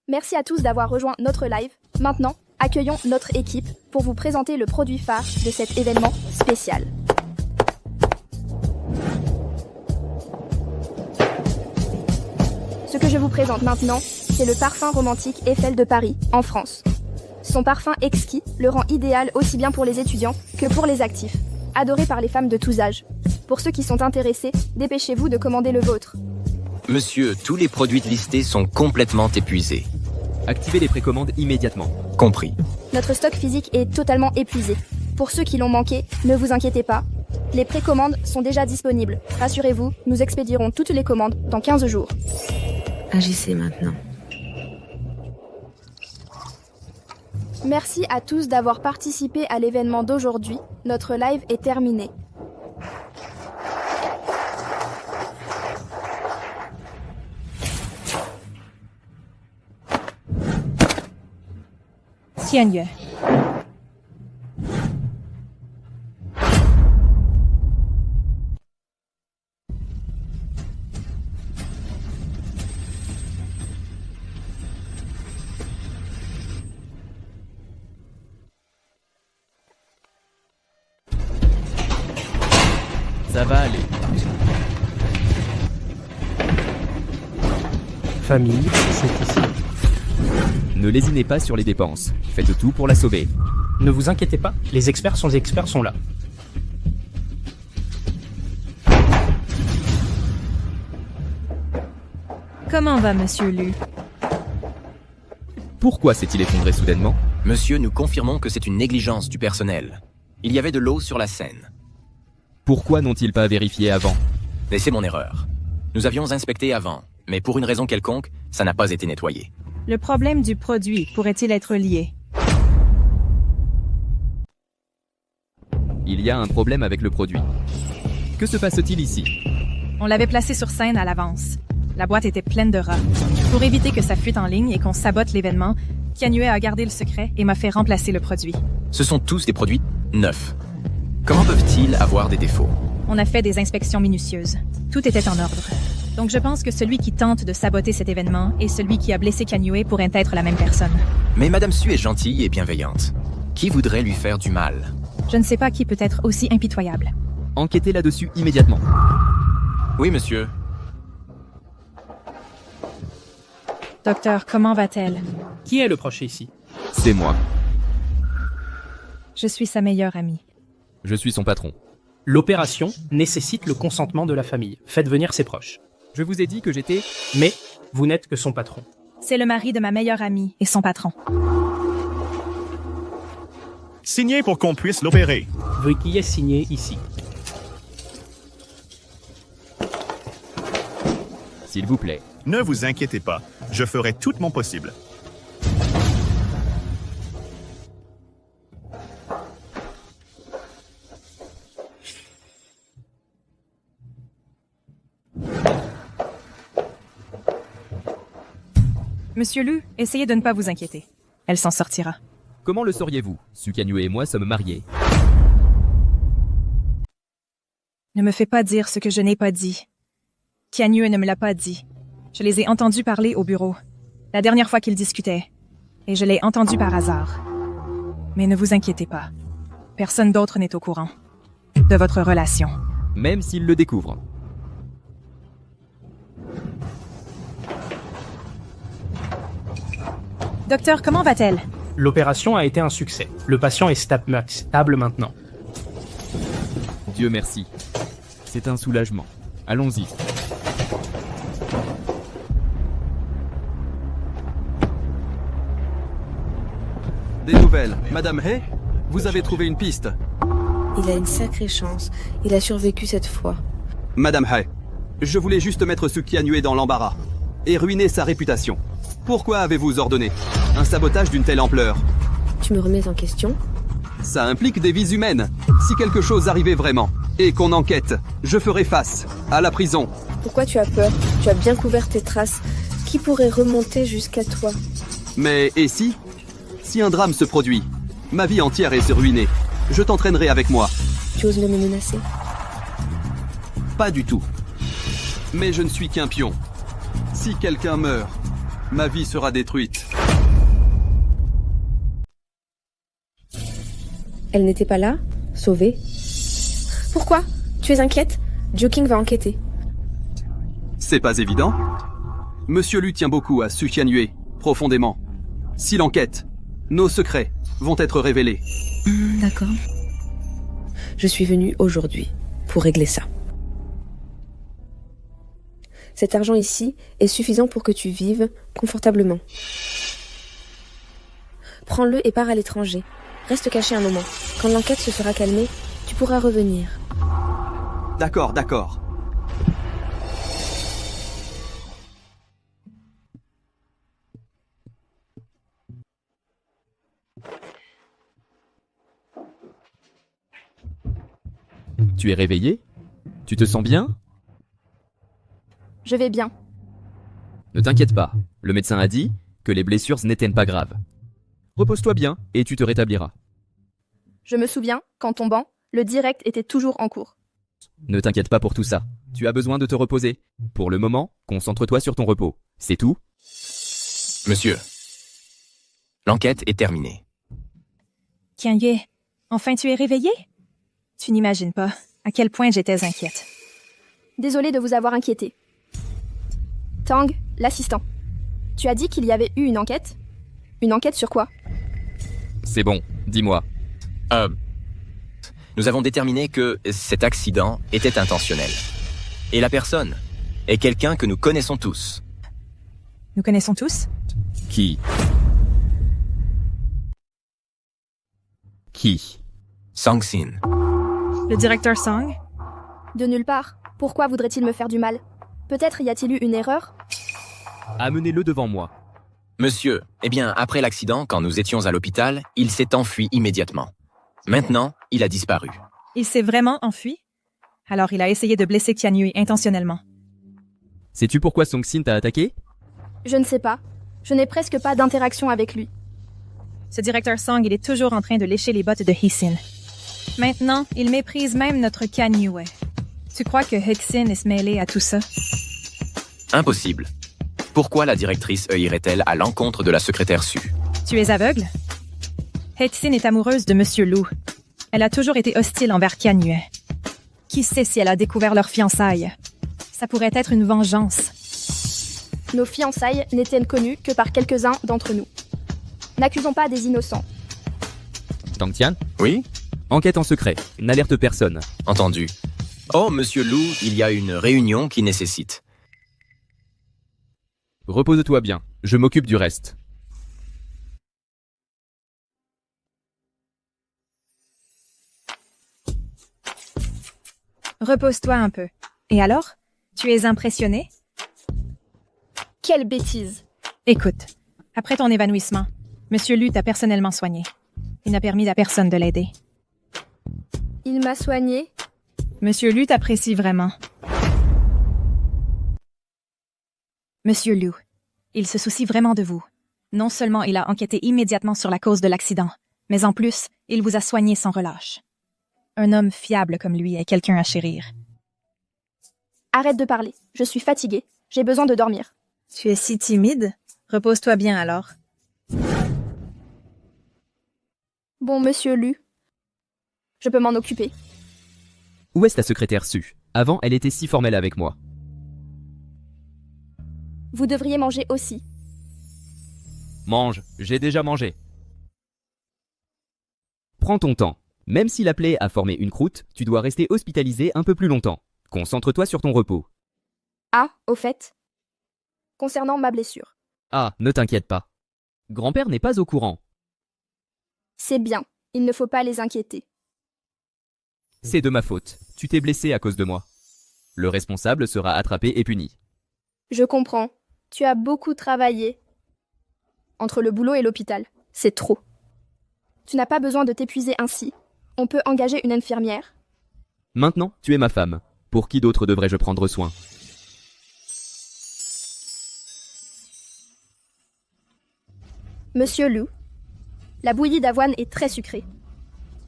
Merci à tous d'avoir rejoint notre live. Maintenant, accueillons notre équipe pour vous présenter le produit phare de cet événement spécial. Ce que je vous présente maintenant, c'est le parfum romantique Eiffel de Paris, en France. Son parfum exquis le rend idéal aussi bien pour les étudiants que pour les actifs, adoré par les femmes de tous âges. Pour ceux qui sont intéressés, dépêchez-vous de commander le vôtre. Monsieur, tous les produits listés sont complètement épuisés. Activez les précommandes immédiatement. Compris. Notre stock physique est totalement épuisé. Pour ceux qui l'ont manqué, ne vous inquiétez pas. Les précommandes sont déjà disponibles. Rassurez-vous, nous expédierons toutes les commandes dans 15 jours. Agissez maintenant. Merci à tous d'avoir participé à l'événement d'aujourd'hui. Notre live est terminé. Tian Yue. Ça va aller. Famille, c'est ici. Ne lésinez pas sur les dépenses. Faites tout pour la sauver. Ne vous inquiétez pas, les experts sans experts sont là. Comment va, Monsieur Lu? Pourquoi s'est-il effondré soudainement? Monsieur, nous confirmons que c'est une négligence du personnel. Il y avait de l'eau sur la scène. Pourquoi n'ont-ils pas vérifié avant? Et c'est mon erreur. Nous avions inspecté avant, mais pour une raison quelconque, ça n'a pas été nettoyé. Le problème du produit pourrait-il être lié? Il y a un problème avec le produit. Que se passe-t-il ici? On l'avait placé sur scène à l'avance. La boîte était pleine de rats. Pour éviter que ça fuite en ligne et qu'on sabote l'événement, Tian Yue a gardé le secret et m'a fait remplacer le produit. Ce sont tous des produits neufs. Comment peuvent-ils avoir des défauts? On a fait des inspections minutieuses. Tout était en ordre. Donc je pense que celui qui tente de saboter cet événement et celui qui a blessé Tian Yue pourraient être la même personne. Mais Madame Su est gentille et bienveillante. Qui voudrait lui faire du mal? Je ne sais pas qui peut être aussi impitoyable. Enquêtez là-dessus immédiatement. Oui, monsieur. Docteur, comment va-t-elle? Qui est le proche ici? C'est moi. Je suis sa meilleure amie. Je suis son patron. L'opération nécessite le consentement de la famille. Faites venir ses proches. Je vous ai dit que j'étais... Mais vous n'êtes que son patron. C'est le mari de ma meilleure amie et son patron. Signez pour qu'on puisse l'opérer. Veuillez signer ici. S'il vous plaît. Ne vous inquiétez pas, je ferai tout mon possible. Monsieur Lu, essayez de ne pas vous inquiéter. Elle s'en sortira. Comment le sauriez-vous? Sukanyue et moi sommes mariés. Ne me fais pas dire ce que je n'ai pas dit. Kianyue ne me l'a pas dit. Je les ai entendus parler au bureau, la dernière fois qu'ils discutaient, et je l'ai entendu par hasard. Mais ne vous inquiétez pas. Personne d'autre n'est au courant de votre relation. Même s'il le découvre. Docteur, comment va-t-elle? L'opération a été un succès. Le patient est stable maintenant. Dieu merci. C'est un soulagement. Allons-y. Des nouvelles. Madame Hay, vous avez trouvé une piste. Il a une sacrée chance. Il a survécu cette fois. Madame Hay, je voulais juste mettre Sukanyue dans l'embarras et ruiner sa réputation. Pourquoi avez-vous ordonné un sabotage d'une telle ampleur? Tu me remets en question? Ça implique des vies humaines. Si quelque chose arrivait vraiment et qu'on enquête, je ferai face à la prison. Pourquoi tu as peur? Tu as bien couvert tes traces. Qui pourrait remonter jusqu'à toi? Mais et si? Si un drame se produit, ma vie entière est ruinée. Je t'entraînerai avec moi. Tu oses me menacer? Pas du tout. Mais je ne suis qu'un pion. Si quelqu'un meurt, ma vie sera détruite. Elle n'était pas là? Sauvée? Pourquoi? Tu es inquiète? Joking va enquêter. C'est pas évident. Monsieur Lu tient beaucoup à Sukanyue, profondément. S'il enquête, nos secrets vont être révélés. D'accord. Je suis venue aujourd'hui pour régler ça. Cet argent ici est suffisant pour que tu vives confortablement. Prends-le et pars à l'étranger. Reste caché un moment. Quand l'enquête se sera calmée, tu pourras revenir. D'accord, d'accord. Tu es réveillé? Tu te sens bien? Je vais bien. Ne t'inquiète pas, le médecin a dit que les blessures n'étaient pas graves. Repose-toi bien et tu te rétabliras. Je me souviens qu'en tombant, le direct était toujours en cours. Ne t'inquiète pas pour tout ça. Tu as besoin de te reposer. Pour le moment, concentre-toi sur ton repos. C'est tout? Monsieur, l'enquête est terminée. Kianyue, enfin tu es réveillé? Tu n'imagines pas à quel point j'étais inquiète. Désolée de vous avoir inquiété. Tang, l'assistant. Tu as dit qu'il y avait eu une enquête? Une enquête sur quoi? C'est bon, dis-moi. Nous avons déterminé que cet accident était intentionnel. Et la personne est quelqu'un que nous connaissons tous. Nous connaissons tous? Qui? Sang-sin. Le directeur Song? De nulle part. Pourquoi voudrait-il me faire du mal? Peut-être y a-t-il eu une erreur? Amenez-le devant moi. Monsieur, eh bien, après l'accident, quand nous étions à l'hôpital, il s'est enfui immédiatement. Maintenant, il a disparu. Il s'est vraiment enfui? Alors il a essayé de blesser Kianyue intentionnellement. Sais-tu pourquoi Song-sin t'a attaqué? Je ne sais pas. Je n'ai presque pas d'interaction avec lui. Ce directeur Song, il est toujours en train de lécher les bottes de Hee-sin. Maintenant, il méprise même notre Kianyue. Tu crois que Hee-sin est mêlé à tout ça? Impossible. Pourquoi la directrice irait-elle à l'encontre de la secrétaire Su? Tu es aveugle? Hee-sin est amoureuse de Monsieur Lu. Elle a toujours été hostile envers Kianyue. Qui sait si elle a découvert leur fiançailles? Ça pourrait être une vengeance. Nos fiançailles n'étaient connues que par quelques-uns d'entre nous. N'accusons pas des innocents. Tang Tian? Oui? Enquête en secret. N'alerte personne. Entendu. Oh, Monsieur Lu, il y a une réunion qui nécessite. Repose-toi bien. Je m'occupe du reste. Repose-toi un peu. Et alors? Tu es impressionné? Quelle bêtise! Écoute, après ton évanouissement, Monsieur Lu t'a personnellement soigné. Il n'a permis à personne de l'aider. Il m'a soigné? Monsieur Lu t'apprécie vraiment. Monsieur Lu, Il se soucie vraiment de vous. Non seulement il a enquêté immédiatement sur la cause de l'accident, mais en plus, il vous a soigné sans relâche. Un homme fiable comme lui est quelqu'un à chérir. Arrête de parler. Je suis fatiguée. J'ai besoin de dormir. Tu es si timide? Repose-toi bien alors. Bon, monsieur Lu. Je peux m'en occuper. Où est ta secrétaire Sue? Avant, elle était si formelle avec moi. Vous devriez manger aussi. Mange, j'ai déjà mangé. Prends ton temps. Même si la plaie a formé une croûte, tu dois rester hospitalisé un peu plus longtemps. Concentre-toi sur ton repos. Ah, au fait. Concernant ma blessure. Ah, ne t'inquiète pas. Grand-père n'est pas au courant. C'est bien. Il ne faut pas les inquiéter. C'est de ma faute. Tu t'es blessé à cause de moi. Le responsable sera attrapé et puni. Je comprends. Tu as beaucoup travaillé. Entre le boulot et l'hôpital. C'est trop. Tu n'as pas besoin de t'épuiser ainsi. On peut engager une infirmière. Maintenant, tu es ma femme. Pour qui d'autre devrais-je prendre soin? Monsieur Lu, la bouillie d'avoine est très sucrée.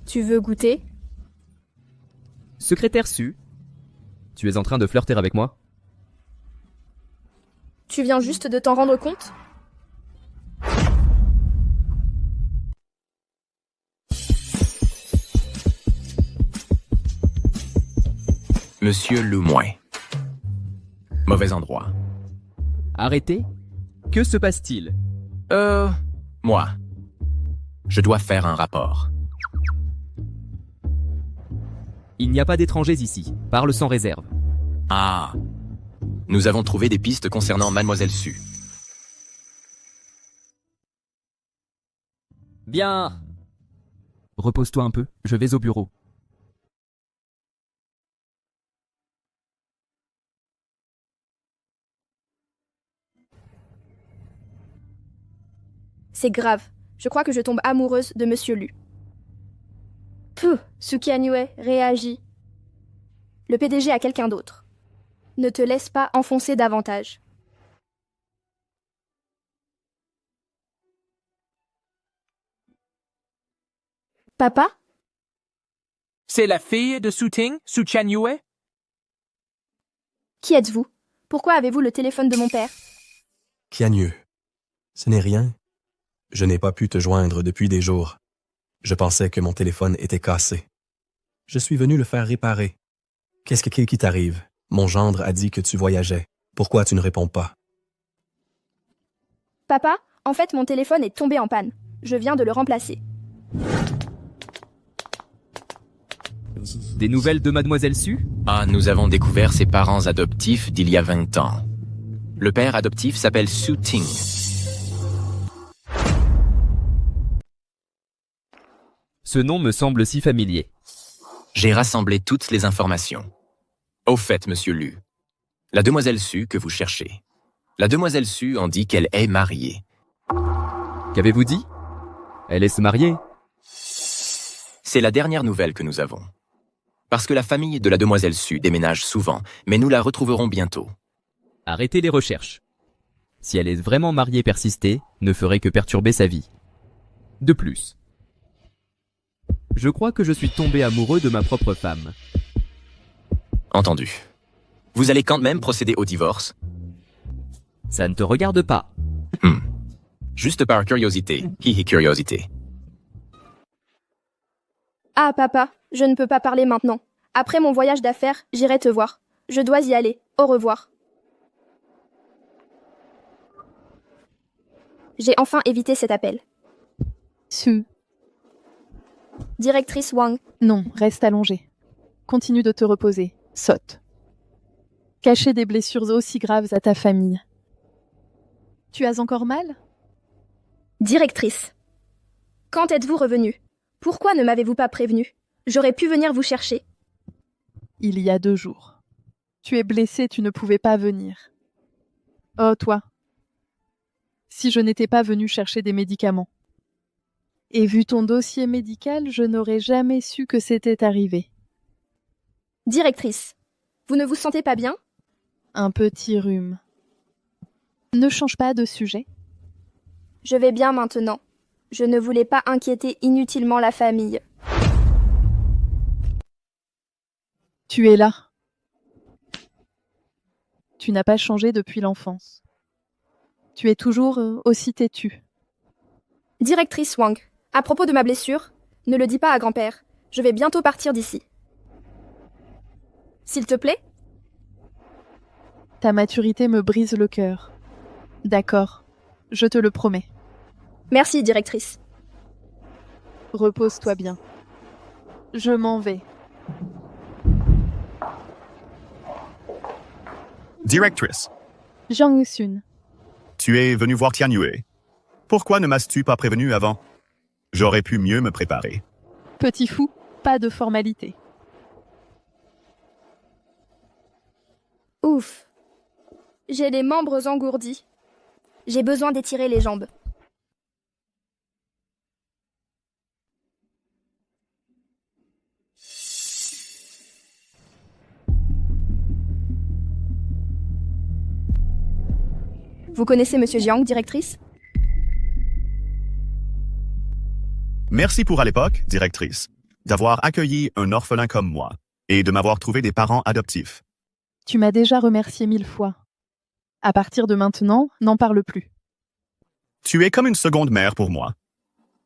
Tu veux goûter? Secrétaire Sue, tu es en train de flirter avec moi? Tu viens juste de t'en rendre compte? Monsieur Lumoin. Mauvais endroit. Arrêtez? Que se passe-t-il? Moi. Je dois faire un rapport. Il n'y a pas d'étrangers ici. Parle sans réserve. Ah. Nous avons trouvé des pistes concernant Mademoiselle Sue. Bien. Repose-toi un peu, je vais au bureau. C'est grave. Je crois que je tombe amoureuse de Monsieur Lu. Pouh, Sukianue réagit. Le PDG a quelqu'un d'autre. Ne te laisse pas enfoncer davantage. Papa? C'est la fille de Su-Ting, Su-Chan-Yue? Qui êtes-vous? Pourquoi avez-vous le téléphone de mon père? Kianyu, ce n'est rien. Je n'ai pas pu te joindre depuis des jours. Je pensais que mon téléphone était cassé. Je suis venu le faire réparer. Qu'est-ce qui t'arrive? Mon gendre a dit que tu voyageais. Pourquoi tu ne réponds pas? Papa, en fait, mon téléphone est tombé en panne. Je viens de le remplacer. Des nouvelles de Mademoiselle Sue? Ah, nous avons découvert ses parents adoptifs d'il y a 20 ans. Le père adoptif s'appelle Su-Ting. Ce nom me semble si familier. J'ai rassemblé toutes les informations. Au fait, monsieur Lu, la demoiselle Sue que vous cherchez. La demoiselle Sue en dit qu'elle est mariée. Qu'avez-vous dit? Elle est se marier? C'est la dernière nouvelle que nous avons. Parce que la famille de la demoiselle Sue déménage souvent, mais nous la retrouverons bientôt. Arrêtez les recherches. Si elle est vraiment mariée persistée, ne ferait que perturber sa vie. De plus, je crois que je suis tombé amoureux de ma propre femme. Entendu. Vous allez quand même procéder au divorce? Ça ne te regarde pas. Juste par curiosité. Curiosité. Ah, papa, je ne peux pas parler maintenant. Après mon voyage d'affaires, j'irai te voir. Je dois y aller. Au revoir. J'ai enfin évité cet appel. Sue. Directrice Wang. Non, reste allongée. Continue de te reposer. Saute. Cacher des blessures aussi graves à ta famille. Tu as encore mal? Directrice. Quand êtes-vous revenue? Pourquoi ne m'avez-vous pas prévenu? J'aurais pu venir vous chercher. Il y a 2 jours. Tu es blessée, tu ne pouvais pas venir. Oh, toi. Si je n'étais pas venue chercher des médicaments. Et vu ton dossier médical, je n'aurais jamais su que c'était arrivé. Directrice, vous ne vous sentez pas bien? Un petit rhume. Ne change pas de sujet. Je vais bien maintenant. Je ne voulais pas inquiéter inutilement la famille. Tu es là. Tu n'as pas changé depuis l'enfance. Tu es toujours aussi têtue. Directrice Wang, à propos de ma blessure, ne le dis pas à grand-père. Je vais bientôt partir d'ici. S'il te plaît? Ta maturité me brise le cœur. D'accord, je te le promets. Merci, directrice. Repose-toi bien. Je m'en vais. Directrice, Jiang Yusun, tu es venu voir Tian Yue. Pourquoi ne m'as-tu pas prévenu avant? J'aurais pu mieux me préparer. petit fou, pas de formalité. Ouf. J'ai les membres engourdis. J'ai besoin d'étirer les jambes. Vous connaissez Monsieur Jiang, directrice? Merci pour à l'époque, directrice, d'avoir accueilli un orphelin comme moi et de m'avoir trouvé des parents adoptifs. Tu m'as déjà remercié 1000 fois. À partir de maintenant, n'en parle plus. Tu es comme une seconde mère pour moi.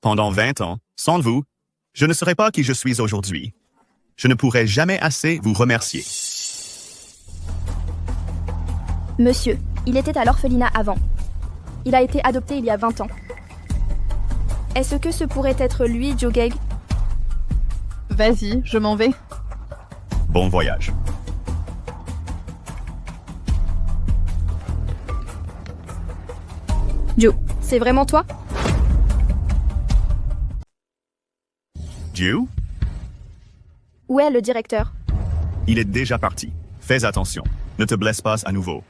Pendant 20 ans, sans vous, je ne serais pas qui je suis aujourd'hui. Je ne pourrais jamais assez vous remercier. Monsieur, il était à l'orphelinat avant. Il a été adopté il y a 20 ans. Est-ce que ce pourrait être lui, Jogeg? Vas-y, je m'en vais. Bon voyage. Joe, c'est vraiment toi? Dieu? Où est le directeur? Il est déjà parti. Fais attention. Ne te blesse pas à nouveau.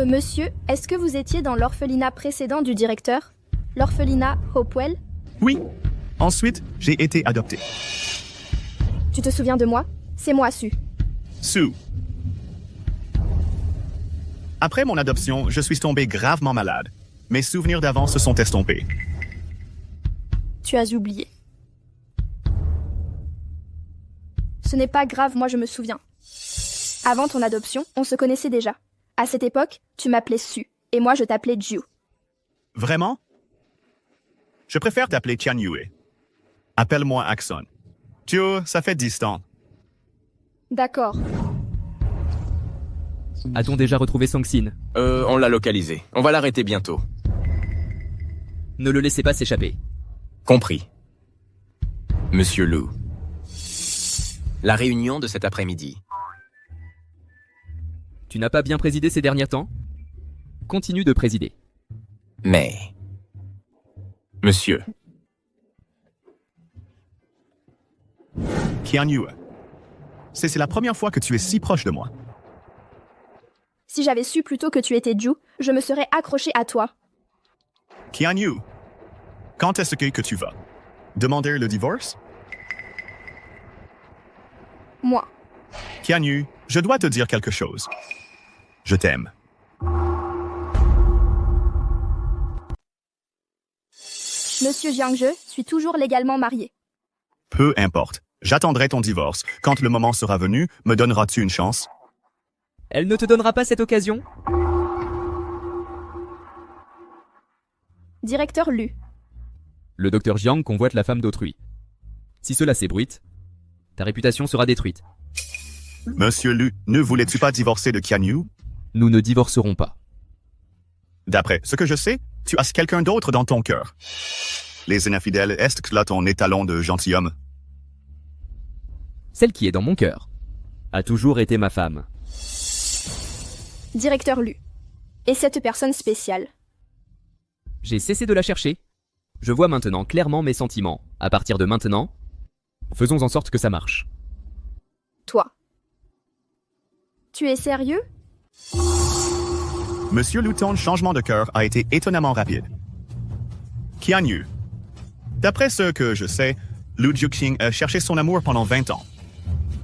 Monsieur, est-ce que vous étiez dans l'orphelinat précédent du directeur? L'orphelinat Hopewell? Oui. Ensuite, j'ai été adopté. Tu te souviens de moi? C'est moi, Sue. Sue. Après mon adoption, je suis tombé gravement malade. Mes souvenirs d'avant se sont estompés. Tu as oublié. Ce n'est pas grave, moi je me souviens. Avant ton adoption, on se connaissait déjà. À cette époque, tu m'appelais Sue, et moi je t'appelais Jiu. Vraiment? Je préfère t'appeler Tian Yue. Appelle-moi Axon. Jiu, ça fait distant. D'accord. A-t-on déjà retrouvé Song-Sin? On l'a localisé. On va l'arrêter bientôt. Ne le laissez pas s'échapper. Compris. Monsieur Lu. La réunion de cet après-midi. Tu n'as pas bien présidé ces derniers temps? Continue de présider. Mais... Monsieur. Tian Yue. C'est la première fois que tu es si proche de moi. Si j'avais su plus tôt que tu étais Jiu, je me serais accroché à toi. Tian Yue. Quand est-ce que tu vas? Demander le divorce? Moi. Tian Yue, je dois te dire quelque chose. Je t'aime. Monsieur Jiang, je suis toujours légalement marié. Peu importe. J'attendrai ton divorce. Quand le moment sera venu, me donneras-tu une chance? Elle ne te donnera pas cette occasion? Directeur Lu. Le docteur Jiang convoite la femme d'autrui. Si cela s'ébruite, ta réputation sera détruite. Monsieur Lu, ne voulais-tu pas divorcer de Tian Yue? Nous ne divorcerons pas. D'après ce que je sais, tu as quelqu'un d'autre dans ton cœur. Les infidèles, est-ce là ton étalon de gentilhomme? Celle qui est dans mon cœur a toujours été ma femme. Directeur Lu. Et cette personne spéciale? J'ai cessé de la chercher. Je vois maintenant clairement mes sentiments. À partir de maintenant, faisons en sorte que ça marche. Toi. Tu es sérieux? Monsieur Lu, ton changement de cœur a été étonnamment rapide. Tian Yue. D'après ce que je sais, Lu Juqing a cherché son amour pendant 20 ans.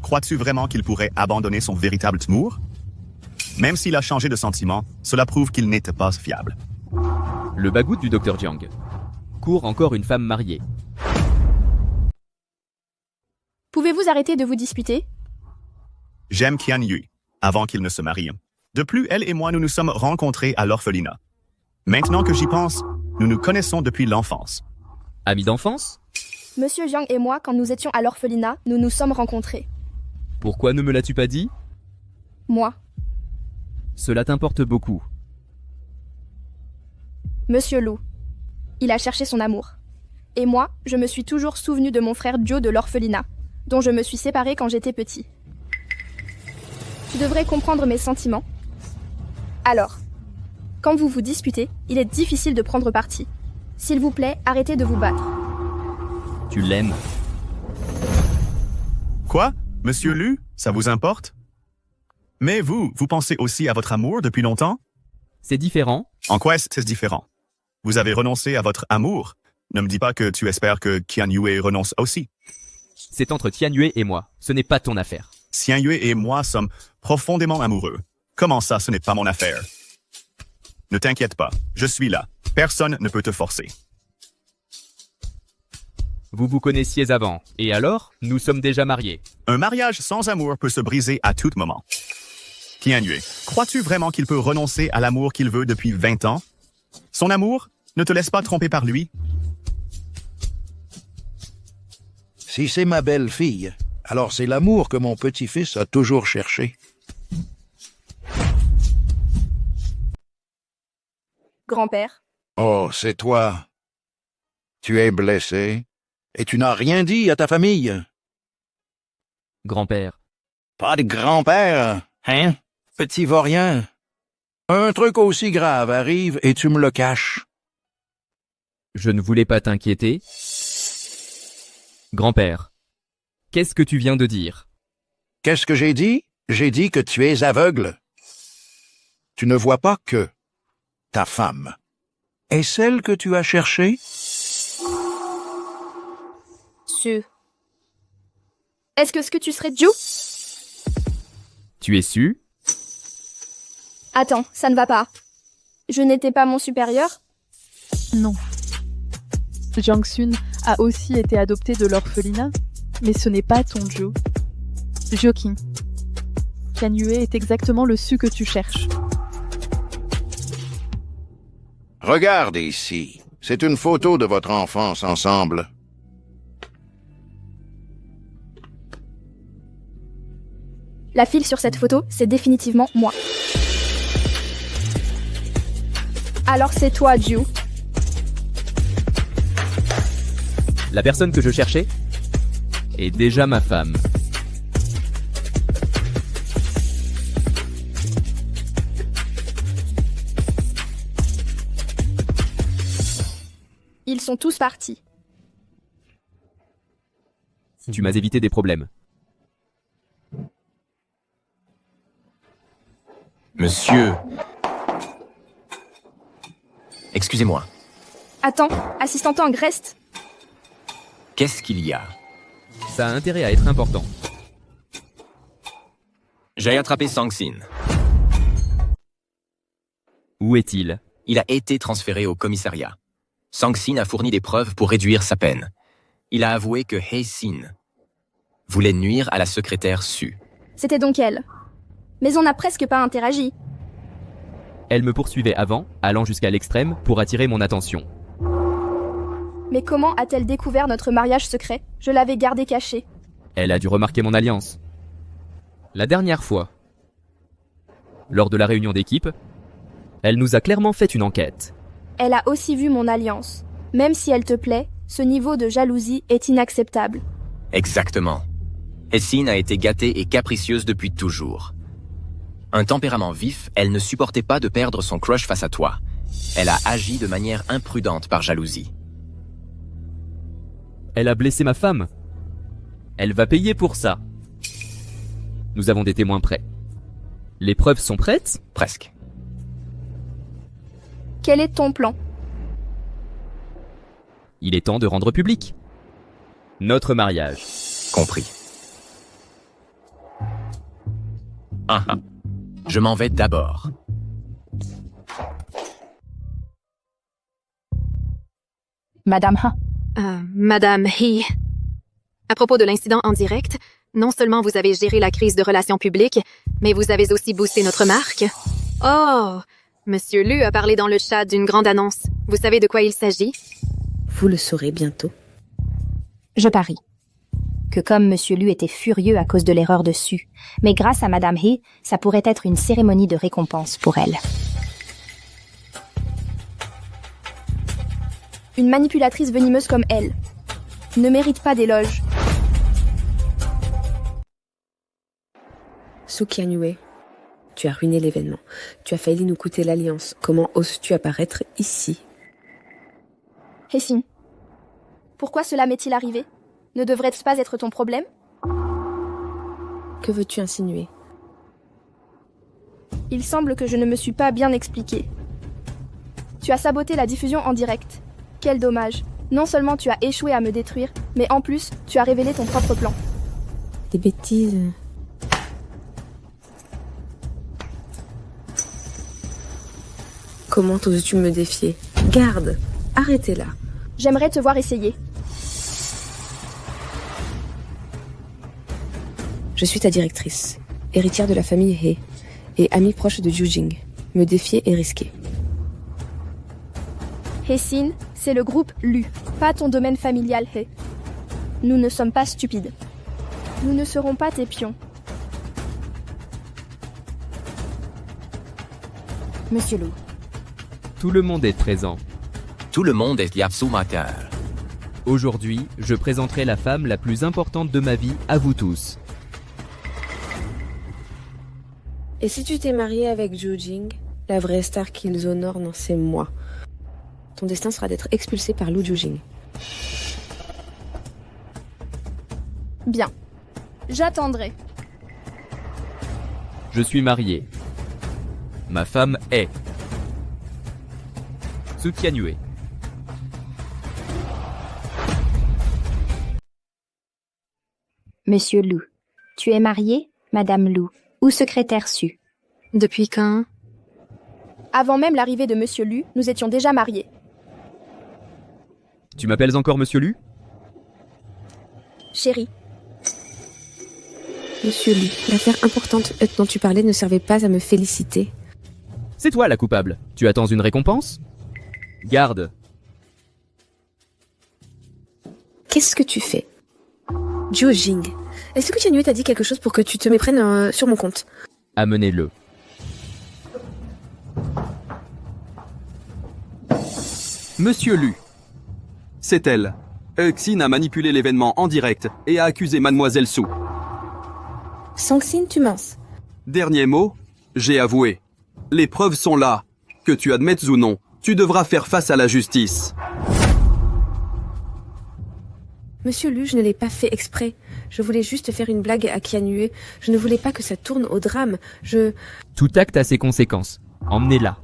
Crois-tu vraiment qu'il pourrait abandonner son véritable amour? Même s'il a changé de sentiment, cela prouve qu'il n'était pas fiable. Le bagout du Dr Jiang. Court encore une femme mariée. Pouvez-vous arrêter de vous disputer? J'aime Qian Yui, avant qu'il ne se marie. De plus, elle et moi nous nous sommes rencontrés à l'orphelinat. Maintenant que j'y pense, nous nous connaissons depuis l'enfance. Amis d'enfance? Monsieur Jiang et moi, quand nous étions à l'orphelinat, nous nous sommes rencontrés. Pourquoi ne me l'as-tu pas dit? Moi. Cela t'importe beaucoup. Monsieur Lu. Il a cherché son amour. Et moi, je me suis toujours souvenu de mon frère Joe de l'orphelinat, dont je me suis séparée quand j'étais petit. Tu devrais comprendre mes sentiments. Alors, quand vous vous disputez, il est difficile de prendre parti. S'il vous plaît, arrêtez de vous battre. Tu l'aimes? Quoi? Monsieur Lu, ça vous importe? Mais vous pensez aussi à votre amour depuis longtemps? C'est différent. En quoi est-ce différent? Vous avez renoncé à votre amour. Ne me dis pas que tu espères que Qian Yue renonce aussi. C'est entre Qian Yue et moi. Ce n'est pas ton affaire. Qian Yue et moi sommes profondément amoureux. Comment ça, ce n'est pas mon affaire? Ne t'inquiète pas, je suis là. Personne ne peut te forcer. Vous vous connaissiez avant. Et alors, nous sommes déjà mariés. Un mariage sans amour peut se briser à tout moment. Qian Yue, crois-tu vraiment qu'il peut renoncer à l'amour qu'il veut depuis 20 ans? Son amour ne te laisse pas tromper par lui? Si c'est ma belle-fille, alors c'est l'amour que mon petit-fils a toujours cherché. Grand-père. Oh, c'est toi. Tu es blessé et tu n'as rien dit à ta famille. Grand-père. Pas de grand-père, hein, petit vaurien. Un truc aussi grave arrive et tu me le caches. Je ne voulais pas t'inquiéter. Grand-père, qu'est-ce que tu viens de dire? Qu'est-ce que j'ai dit? J'ai dit que tu es aveugle. Tu ne vois pas que ta femme est celle que tu as cherchée? Su. Est-ce que tu serais Joe? Tu es su? Attends, ça ne va pas. Je n'étais pas mon supérieur? Non. Jiang Sun a aussi été adopté de l'orphelinat, mais ce n'est pas ton Joe. Joking. Qian Yue est exactement le Su que tu cherches. Regarde ici. C'est une photo de votre enfance ensemble. La fille sur cette photo, c'est définitivement moi. Alors c'est toi, Ju. La personne que je cherchais est déjà ma femme. Ils sont tous partis. Tu m'as évité des problèmes. Monsieur... Excusez-moi, Attends, assistant Tang, reste. qu'est-ce qu'il y a? Ça a intérêt à être important. J'ai attrapé Sang-Sin. Où est-il? Il a été transféré au commissariat. Sang-Sin a fourni des preuves pour réduire sa peine. Il a avoué que Hei-Sin voulait nuire à la secrétaire Su. C'était donc elle. Mais on n'a presque pas interagi. Elle me poursuivait avant, allant jusqu'à l'extrême pour attirer mon attention. Mais comment a-t-elle découvert notre mariage secret? Je l'avais gardé caché. Elle a dû remarquer mon alliance. La dernière fois, lors de la réunion d'équipe, elle nous a clairement fait une enquête. Elle a aussi vu mon alliance. Même si elle te plaît, ce niveau de jalousie est inacceptable. Exactement. Hei-Sin a été gâtée et capricieuse depuis toujours. Un tempérament vif, elle ne supportait pas de perdre son crush face à toi. Elle a agi de manière imprudente par jalousie. Elle a blessé ma femme. Elle va payer pour ça. Nous avons des témoins prêts. Les preuves sont prêtes? Presque. Quel est ton plan? Il est temps de rendre public notre mariage. Compris. Ah ah. Je m'en vais d'abord. Madame Ha. Madame He. À propos de l'incident en direct, non seulement vous avez géré la crise de relations publiques, mais vous avez aussi boosté notre marque. Oh! Monsieur Lu a parlé dans le chat d'une grande annonce. Vous savez de quoi il s'agit? Vous le saurez bientôt. Je parie que comme Monsieur Lu était furieux à cause de l'erreur de Su, mais grâce à Madame He, ça pourrait être une cérémonie de récompense pour elle. Une manipulatrice venimeuse comme elle ne mérite pas d'éloges. Su Qianyue, tu as ruiné l'événement. Tu as failli nous coûter l'alliance. Comment oses-tu apparaître ici? Hessine, pourquoi cela m'est-il arrivé? Ne devrait-ce pas être ton problème? Que veux-tu insinuer? Il semble que je ne me suis pas bien expliquée. Tu as saboté la diffusion en direct. Quel dommage. Non seulement tu as échoué à me détruire, mais en plus, tu as révélé ton propre plan. Des bêtises. Comment oses-tu me défier? Garde! Arrêtez-la. J'aimerais te voir essayer. Je suis ta directrice, héritière de la famille He, et amie proche de Yujing. Me défier est risqué. Hessine, c'est le groupe Lu, pas ton domaine familial He. Nous ne sommes pas stupides. Nous ne serons pas tes pions. Monsieur Lu. Tout le monde est présent. Tout le monde est Yapsumater. Aujourd'hui, je présenterai la femme la plus importante de ma vie à vous tous. Et si tu t'es marié avec Yujing, la vraie star qu'ils honorent, non, c'est moi. Ton destin sera d'être expulsé par Lu Yujing. Bien. J'attendrai. Je suis marié. Ma femme est Su Qianyue. Monsieur Lu, tu es marié, Madame Lu, ou secrétaire Su? Depuis quand? Avant même l'arrivée de Monsieur Lu, nous étions déjà mariés. Tu m'appelles encore Monsieur Lu? Chérie. Monsieur Lu, l'affaire importante dont tu parlais ne servait pas à me féliciter. C'est toi la coupable. Tu attends une récompense? Garde. Qu'est-ce que tu fais? Yujing, est-ce que Qianyue t'a dit quelque chose pour que tu te méprennes sur mon compte? Amenez-le. Monsieur Lu. C'est elle. Xin a manipulé l'événement en direct et a accusé Mademoiselle Su. Sangxin, tu minces. Dernier mot, j'ai avoué. Les preuves sont là. Que tu admettes ou non, tu devras faire face à la justice. Monsieur Lu, je ne l'ai pas fait exprès. Je voulais juste faire une blague à Qianyue. Je ne voulais pas que ça tourne au drame. Tout acte a ses conséquences. Emmenez-la.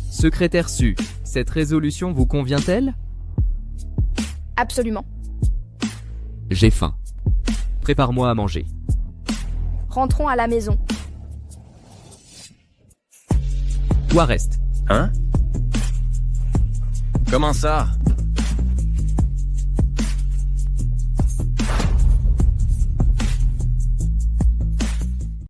Secrétaire Su, cette résolution vous convient-elle? Absolument. J'ai faim. Prépare-moi à manger. Rentrons à la maison. Toi reste. Hein? Comment ça?